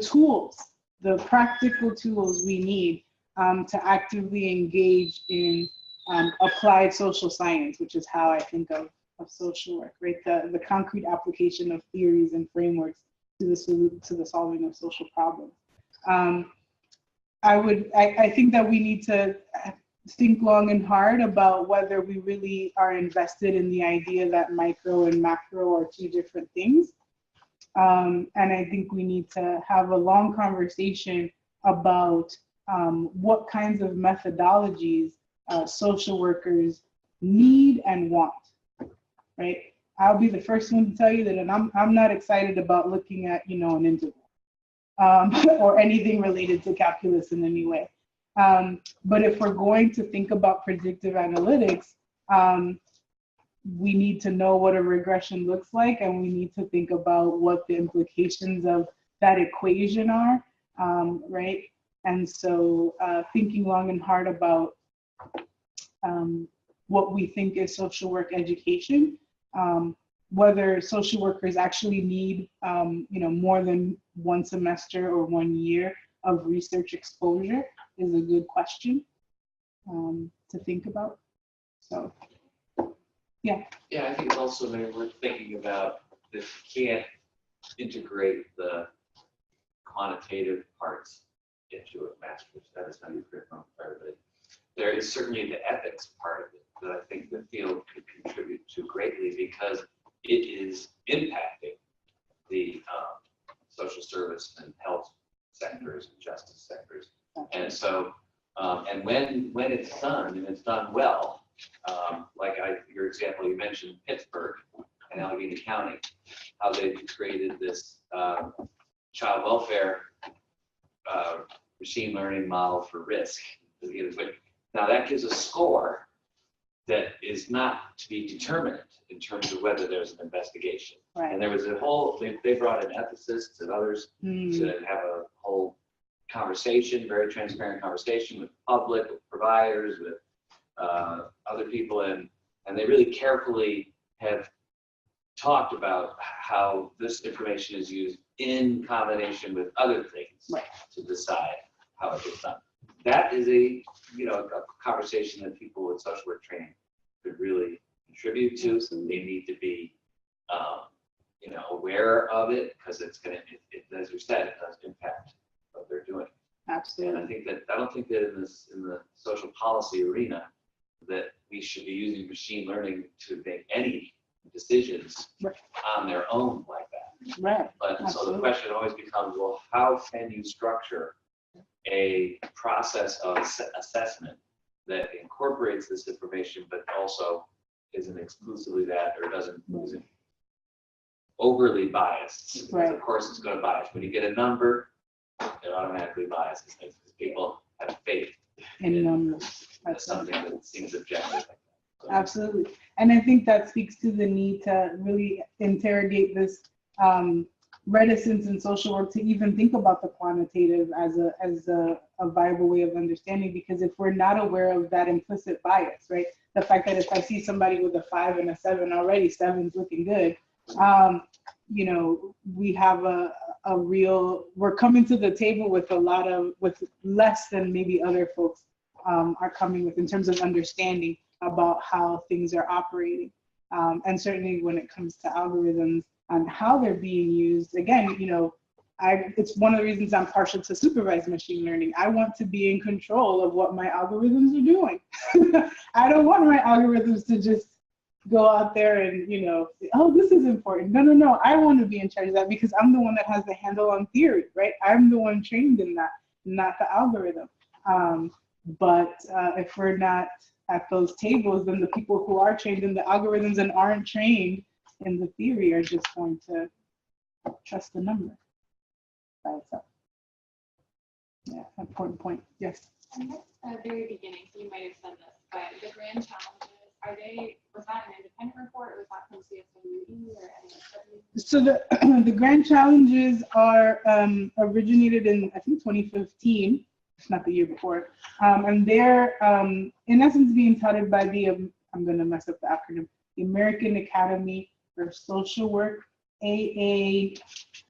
tools, the practical tools we need to actively engage in applied social science, which is how I think of social work, right? The concrete application of theories and frameworks to the solving of social problems. I think that we need to think long and hard about whether we really are invested in the idea that micro and macro are two different things. And I think we need to have a long conversation about what kinds of methodologies social workers need and want, right? I'll be the first one to tell you that I'm not excited about looking at, an interval or anything related to calculus in any way. But if we're going to think about predictive analytics, we need to know what a regression looks like, and we need to think about what the implications of that equation are, right? And so thinking long and hard about what we think is social work education, whether social workers actually need, more than 1 semester or 1 year of research exposure is a good question to think about. So, yeah. Yeah, I think it's also maybe worth thinking about if you can't integrate the quantitative parts into a master's. That is not your curriculum for everybody. There is certainly the ethics part of it that I think the field could contribute to greatly, because it is impacting the social service and health sectors and justice sectors. And so, and when it's done, and it's done well, like your example, you mentioned Pittsburgh and Allegheny County, how they've created this child welfare machine learning model for risk. Now that gives a score that is not to be determined in terms of whether there's an investigation. Right. And there was a whole, they brought in ethicists and others to have a whole conversation, very transparent conversation with the public, with providers, with other people, and they really carefully have talked about how this information is used in combination with other things to decide how it gets done. That is a conversation that people with social work training could really contribute to. So they need to be aware of it, because it's going to, as you said, it does impact what they're doing. Absolutely. And I don't think that in the social policy arena that we should be using machine learning to make any decisions on their own like that. Right. But so the question always becomes, well, how can you structure a process of assessment that incorporates this information, but also isn't exclusively that, or isn't overly biased? Because of course it's going to bias. When you get a number, it automatically biases things because people have faith in numbers. in That's something that seems objective like that. So, absolutely. And I think that speaks to the need to really interrogate this reticence in social work to even think about the quantitative as a viable way of understanding, because if we're not aware of that implicit bias, right? The fact that if I see somebody with a 5 and a 7 already, 7's looking good, you know, we have a real, we're coming to the table with with less than maybe other folks are coming with in terms of understanding about how things are operating. And certainly when it comes to algorithms and how they're being used, again, you know, it's one of the reasons I'm partial to supervised machine learning. I want to be in control of what my algorithms are doing. I don't want my algorithms to just go out there and, you know, say, oh, this is important. No. I want to be in charge of that because I'm the one that has the handle on theory, right? I'm the one trained in that, not the algorithm. But if we're not at those tables, then the people who are trained in the algorithms and aren't trained in the theory are just going to trust the number by itself. Yeah, important point. Yes. At the very beginning, so you might have said this, but the grand challenges, was that an independent report or was that from CSWE or any studies? So the grand challenges are originated in, I think, 2015, if not the year before. And they're, in essence, being touted by the, I'm going to mess up the acronym, the American Academy for Social Work, AA.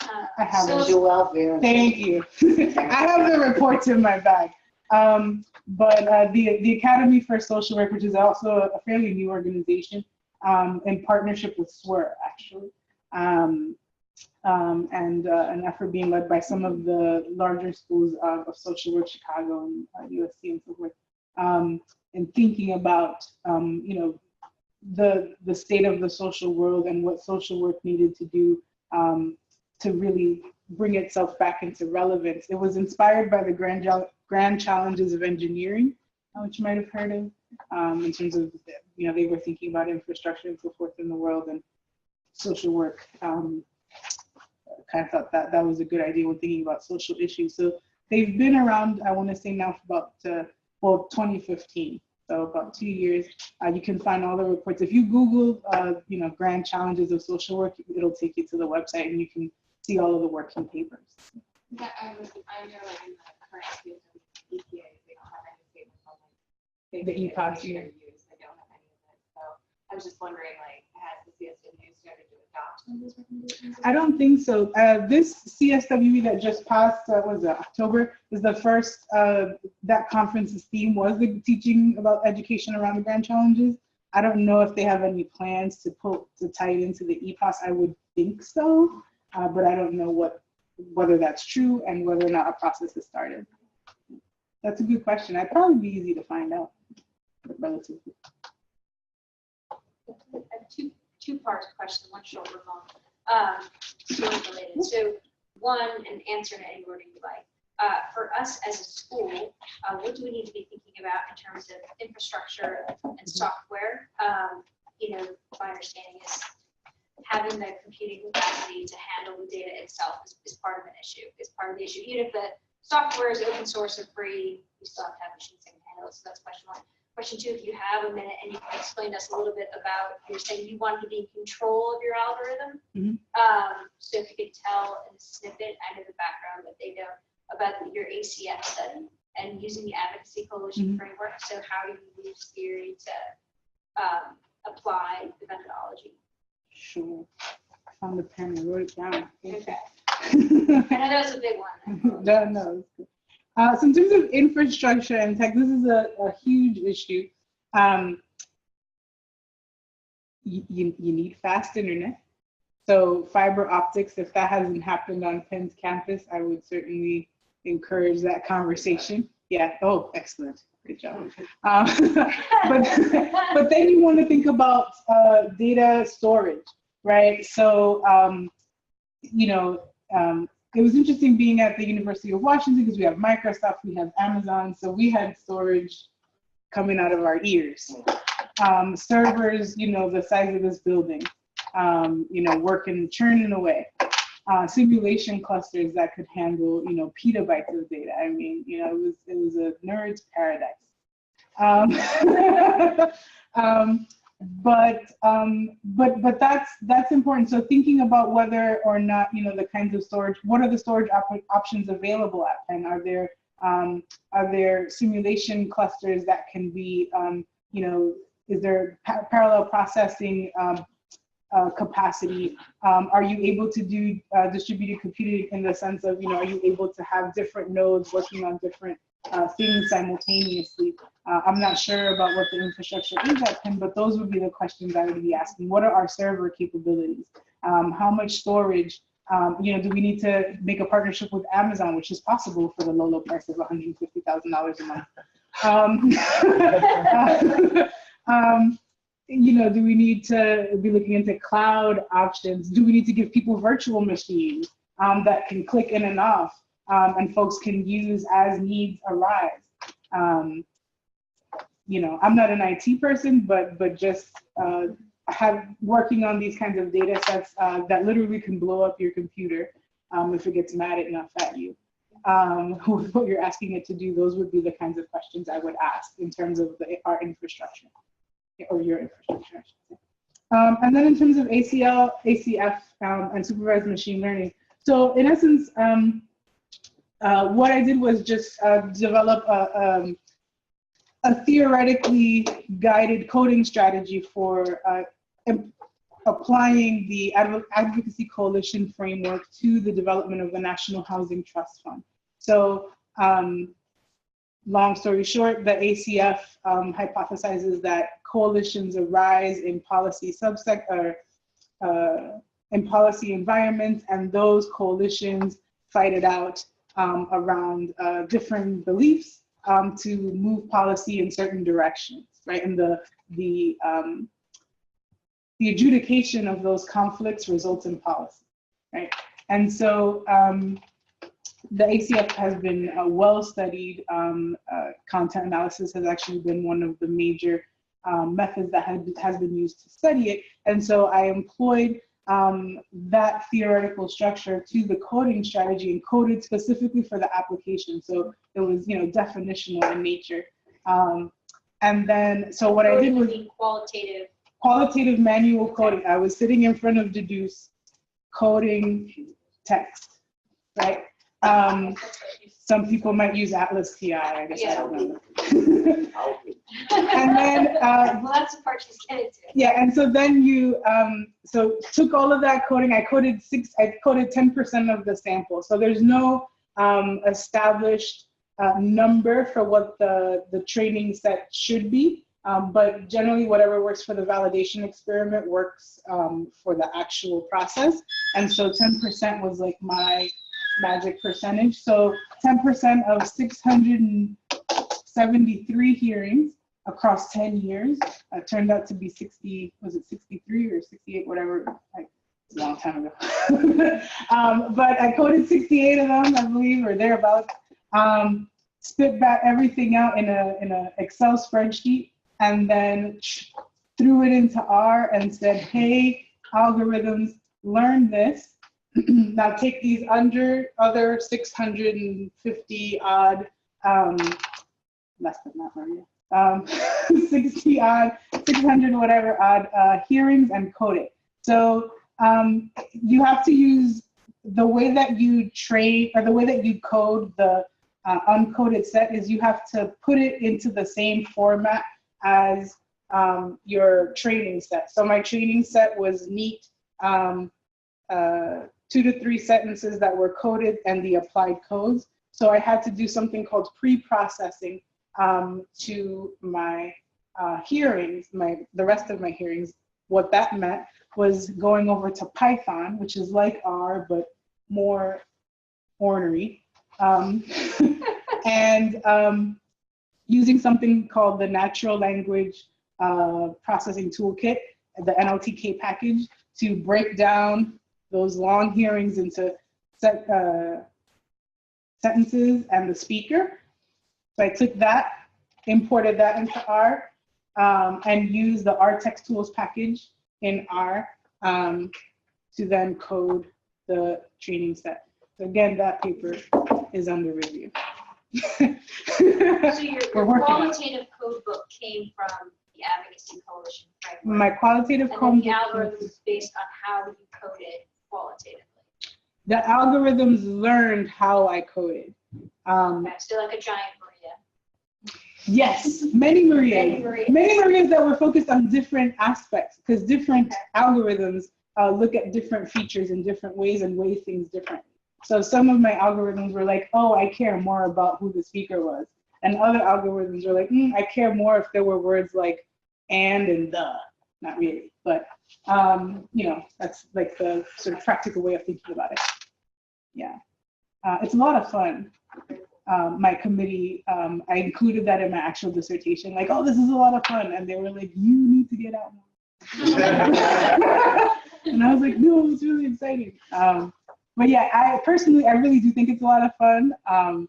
I have it. Thank you. I have the reports in my bag. But the Academy for Social Work, which is also a fairly new organization, in partnership with SWIR, actually, and an effort being led by some of the larger schools of social work, Chicago and USC and so forth, in thinking about, you know, the state of the social world and what social work needed to do to really bring itself back into relevance. It was inspired by the grand challenges of engineering, which you might have heard of, in terms of, you know, they were thinking about infrastructure and so forth in the world, and social work kind of thought that that was a good idea when thinking about social issues. So they've been around, I want to say now for about, well, 2015. So about 2 years. You can find all the reports. If you Google, you know, grand challenges of social work, it'll take you to the website and you can see all of the working papers. Yeah, I know like in the current EPA, they don't have any statements on like The EPAS, they don't have any of it. So I was just wondering, like, has the CSWE started to adopt some of these recommendations? I don't think so. This CSWE that just passed, was October, is the first, that conference's theme was the teaching about education around the grand challenges. I don't know if they have any plans to tie it into the EPAS. I would think so, but I don't know whether that's true and whether or not a process has started. That's a good question. I'd probably be easy to find out, but relatively. I have two-part question, one short, one long, sort of related. So one, and answer in any order you like. For us as a school, what do we need to be thinking about in terms of infrastructure and software? You know, my understanding is having the computing capacity to handle the data itself is part of an issue, is part of the issue. Even if the software is open source or free, you still have to have machines that can handle it. So that's question one. Question two, if you have a minute and you can explain to us a little bit about, you're saying you want to be in control of your algorithm. Mhm. So if you could tell in a snippet, I know the background, but they don't, about your ACF study and using the advocacy coalition framework. So how do you use theory to apply the methodology? Sure. I found the pen and wrote it down. Okay. I know that was a big one. No. So in terms of infrastructure and tech, this is a huge issue. You need fast internet. So fiber optics, if that hasn't happened on Penn's campus, I would certainly encourage that conversation. Yeah, oh, excellent, good job. But then you want to think about data storage, right? So, you know, it was interesting being at the University of Washington because we have Microsoft, we have Amazon, so we had storage coming out of our ears. Servers, you know, the size of this building, you know, working, churning away. simulation clusters that could handle, petabytes of data. I mean, it was a nerd's paradise. But that's important. So thinking about whether or not, the kinds of storage, what are the storage options available at Penn? Are there simulation clusters that can be, is there parallel processing capacity? Are you able to do distributed computing in the sense of, are you able to have different nodes working on different things simultaneously? I'm not sure about what the infrastructure is at Penn, but those would be the questions I would be asking. What are our server capabilities? How much storage? Do we need to make a partnership with Amazon, which is possible for the low price of $150,000 a month? Do we need to be looking into cloud options? Do we need to give people virtual machines that can click in and off and folks can use as needs arise? I'm not an IT person, but just working on these kinds of data sets that literally can blow up your computer if it gets mad enough at you. What you're asking it to do, those would be the kinds of questions I would ask in terms of our infrastructure, or your infrastructure, I should say. And then in terms of ACF, and supervised machine learning. So in essence, what I did was just develop a theoretically guided coding strategy for applying the Advocacy Coalition framework to the development of the National Housing Trust Fund. So long story short, the ACF hypothesizes that coalitions arise in policy in policy environments, and those coalitions fight it out around different beliefs to move policy in certain directions, right? And the adjudication of those conflicts results in policy, right? And so the ACF has been well-studied. Content analysis has actually been one of the major methods that has been used to study it. And so I employed that theoretical structure to the coding strategy and coded specifically for the application. So it was, definitional in nature. And then, so what I did was qualitative manual coding. I was sitting in front of Deduce coding text, right? Some people might use Atlas TI, I guess. I don't know. And then, well, that's the part she's getting to. yeah, and so then you, so took all of that coding. I coded 10% of the sample. So there's no established number for what the training set should be, but generally whatever works for the validation experiment works for the actual process. And so 10% was like my magic percentage. So 10% of 673 hearings across 10 years turned out to be 60, was it 63 or 68, whatever, like, it's a long time ago. But I coded 68 of them, I believe, or thereabouts. Spit back everything out in a Excel spreadsheet, and then threw it into R and said, hey, algorithms, learn this. Now take these other 650 odd, less than that, Maria, 60 odd, 600 whatever odd hearings and code it. So you have to use the way that you train, or the way that you code the uncoded set is you have to put it into the same format as your training set. So my training set was neat, 2 to 3 sentences that were coded and the applied codes. So I had to do something called pre-processing to my hearings, the rest of my hearings. What that meant was going over to Python, which is like R, but more ornery, and using something called the Natural Language Processing Toolkit, the NLTK package, to break down those long hearings into sentences and the speaker. So I took that, imported that into R, and used the R text tools package in R to then code the training set. So again, that paper is under review. So your We're working on it. qualitative code book came from the Advocacy Coalition framework. My qualitative And then code the book, algorithm is based on how you coded qualitatively. the algorithms learned how I coded. Okay, so like a giant Maria. Yes, many Marias. Marias. Many Marias that were focused on different aspects, because different algorithms look at different features in different ways and weigh things differently. So some of my algorithms were like, oh, I care more about who the speaker was. And other algorithms were like, I care more if there were words like and the. Not really, but you know, that's like the sort of practical way of thinking about it. Yeah, it's a lot of fun. My committee, I included that in my actual dissertation, like, oh, this is a lot of fun. And they were like, you need to get out more. And I was like, no, it's really exciting. But yeah, I personally, I really do think it's a lot of fun. I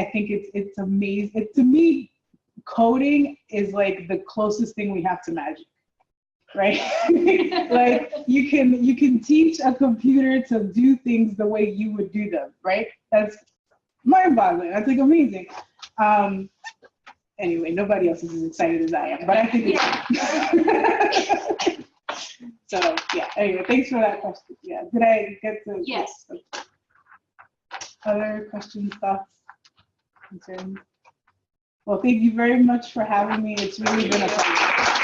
think it's amazing. To me, coding is like the closest thing we have to magic, right? Like you can teach a computer to do things the way you would do them, right? That's mind-boggling. That's like amazing. Anyway, nobody else is as excited as I am, but I think it's so yeah. Anyway, thanks for that question. Yeah, did I get to? Yes. Other questions, thoughts, concerns? Well, thank you very much for having me. It's really been a pleasure.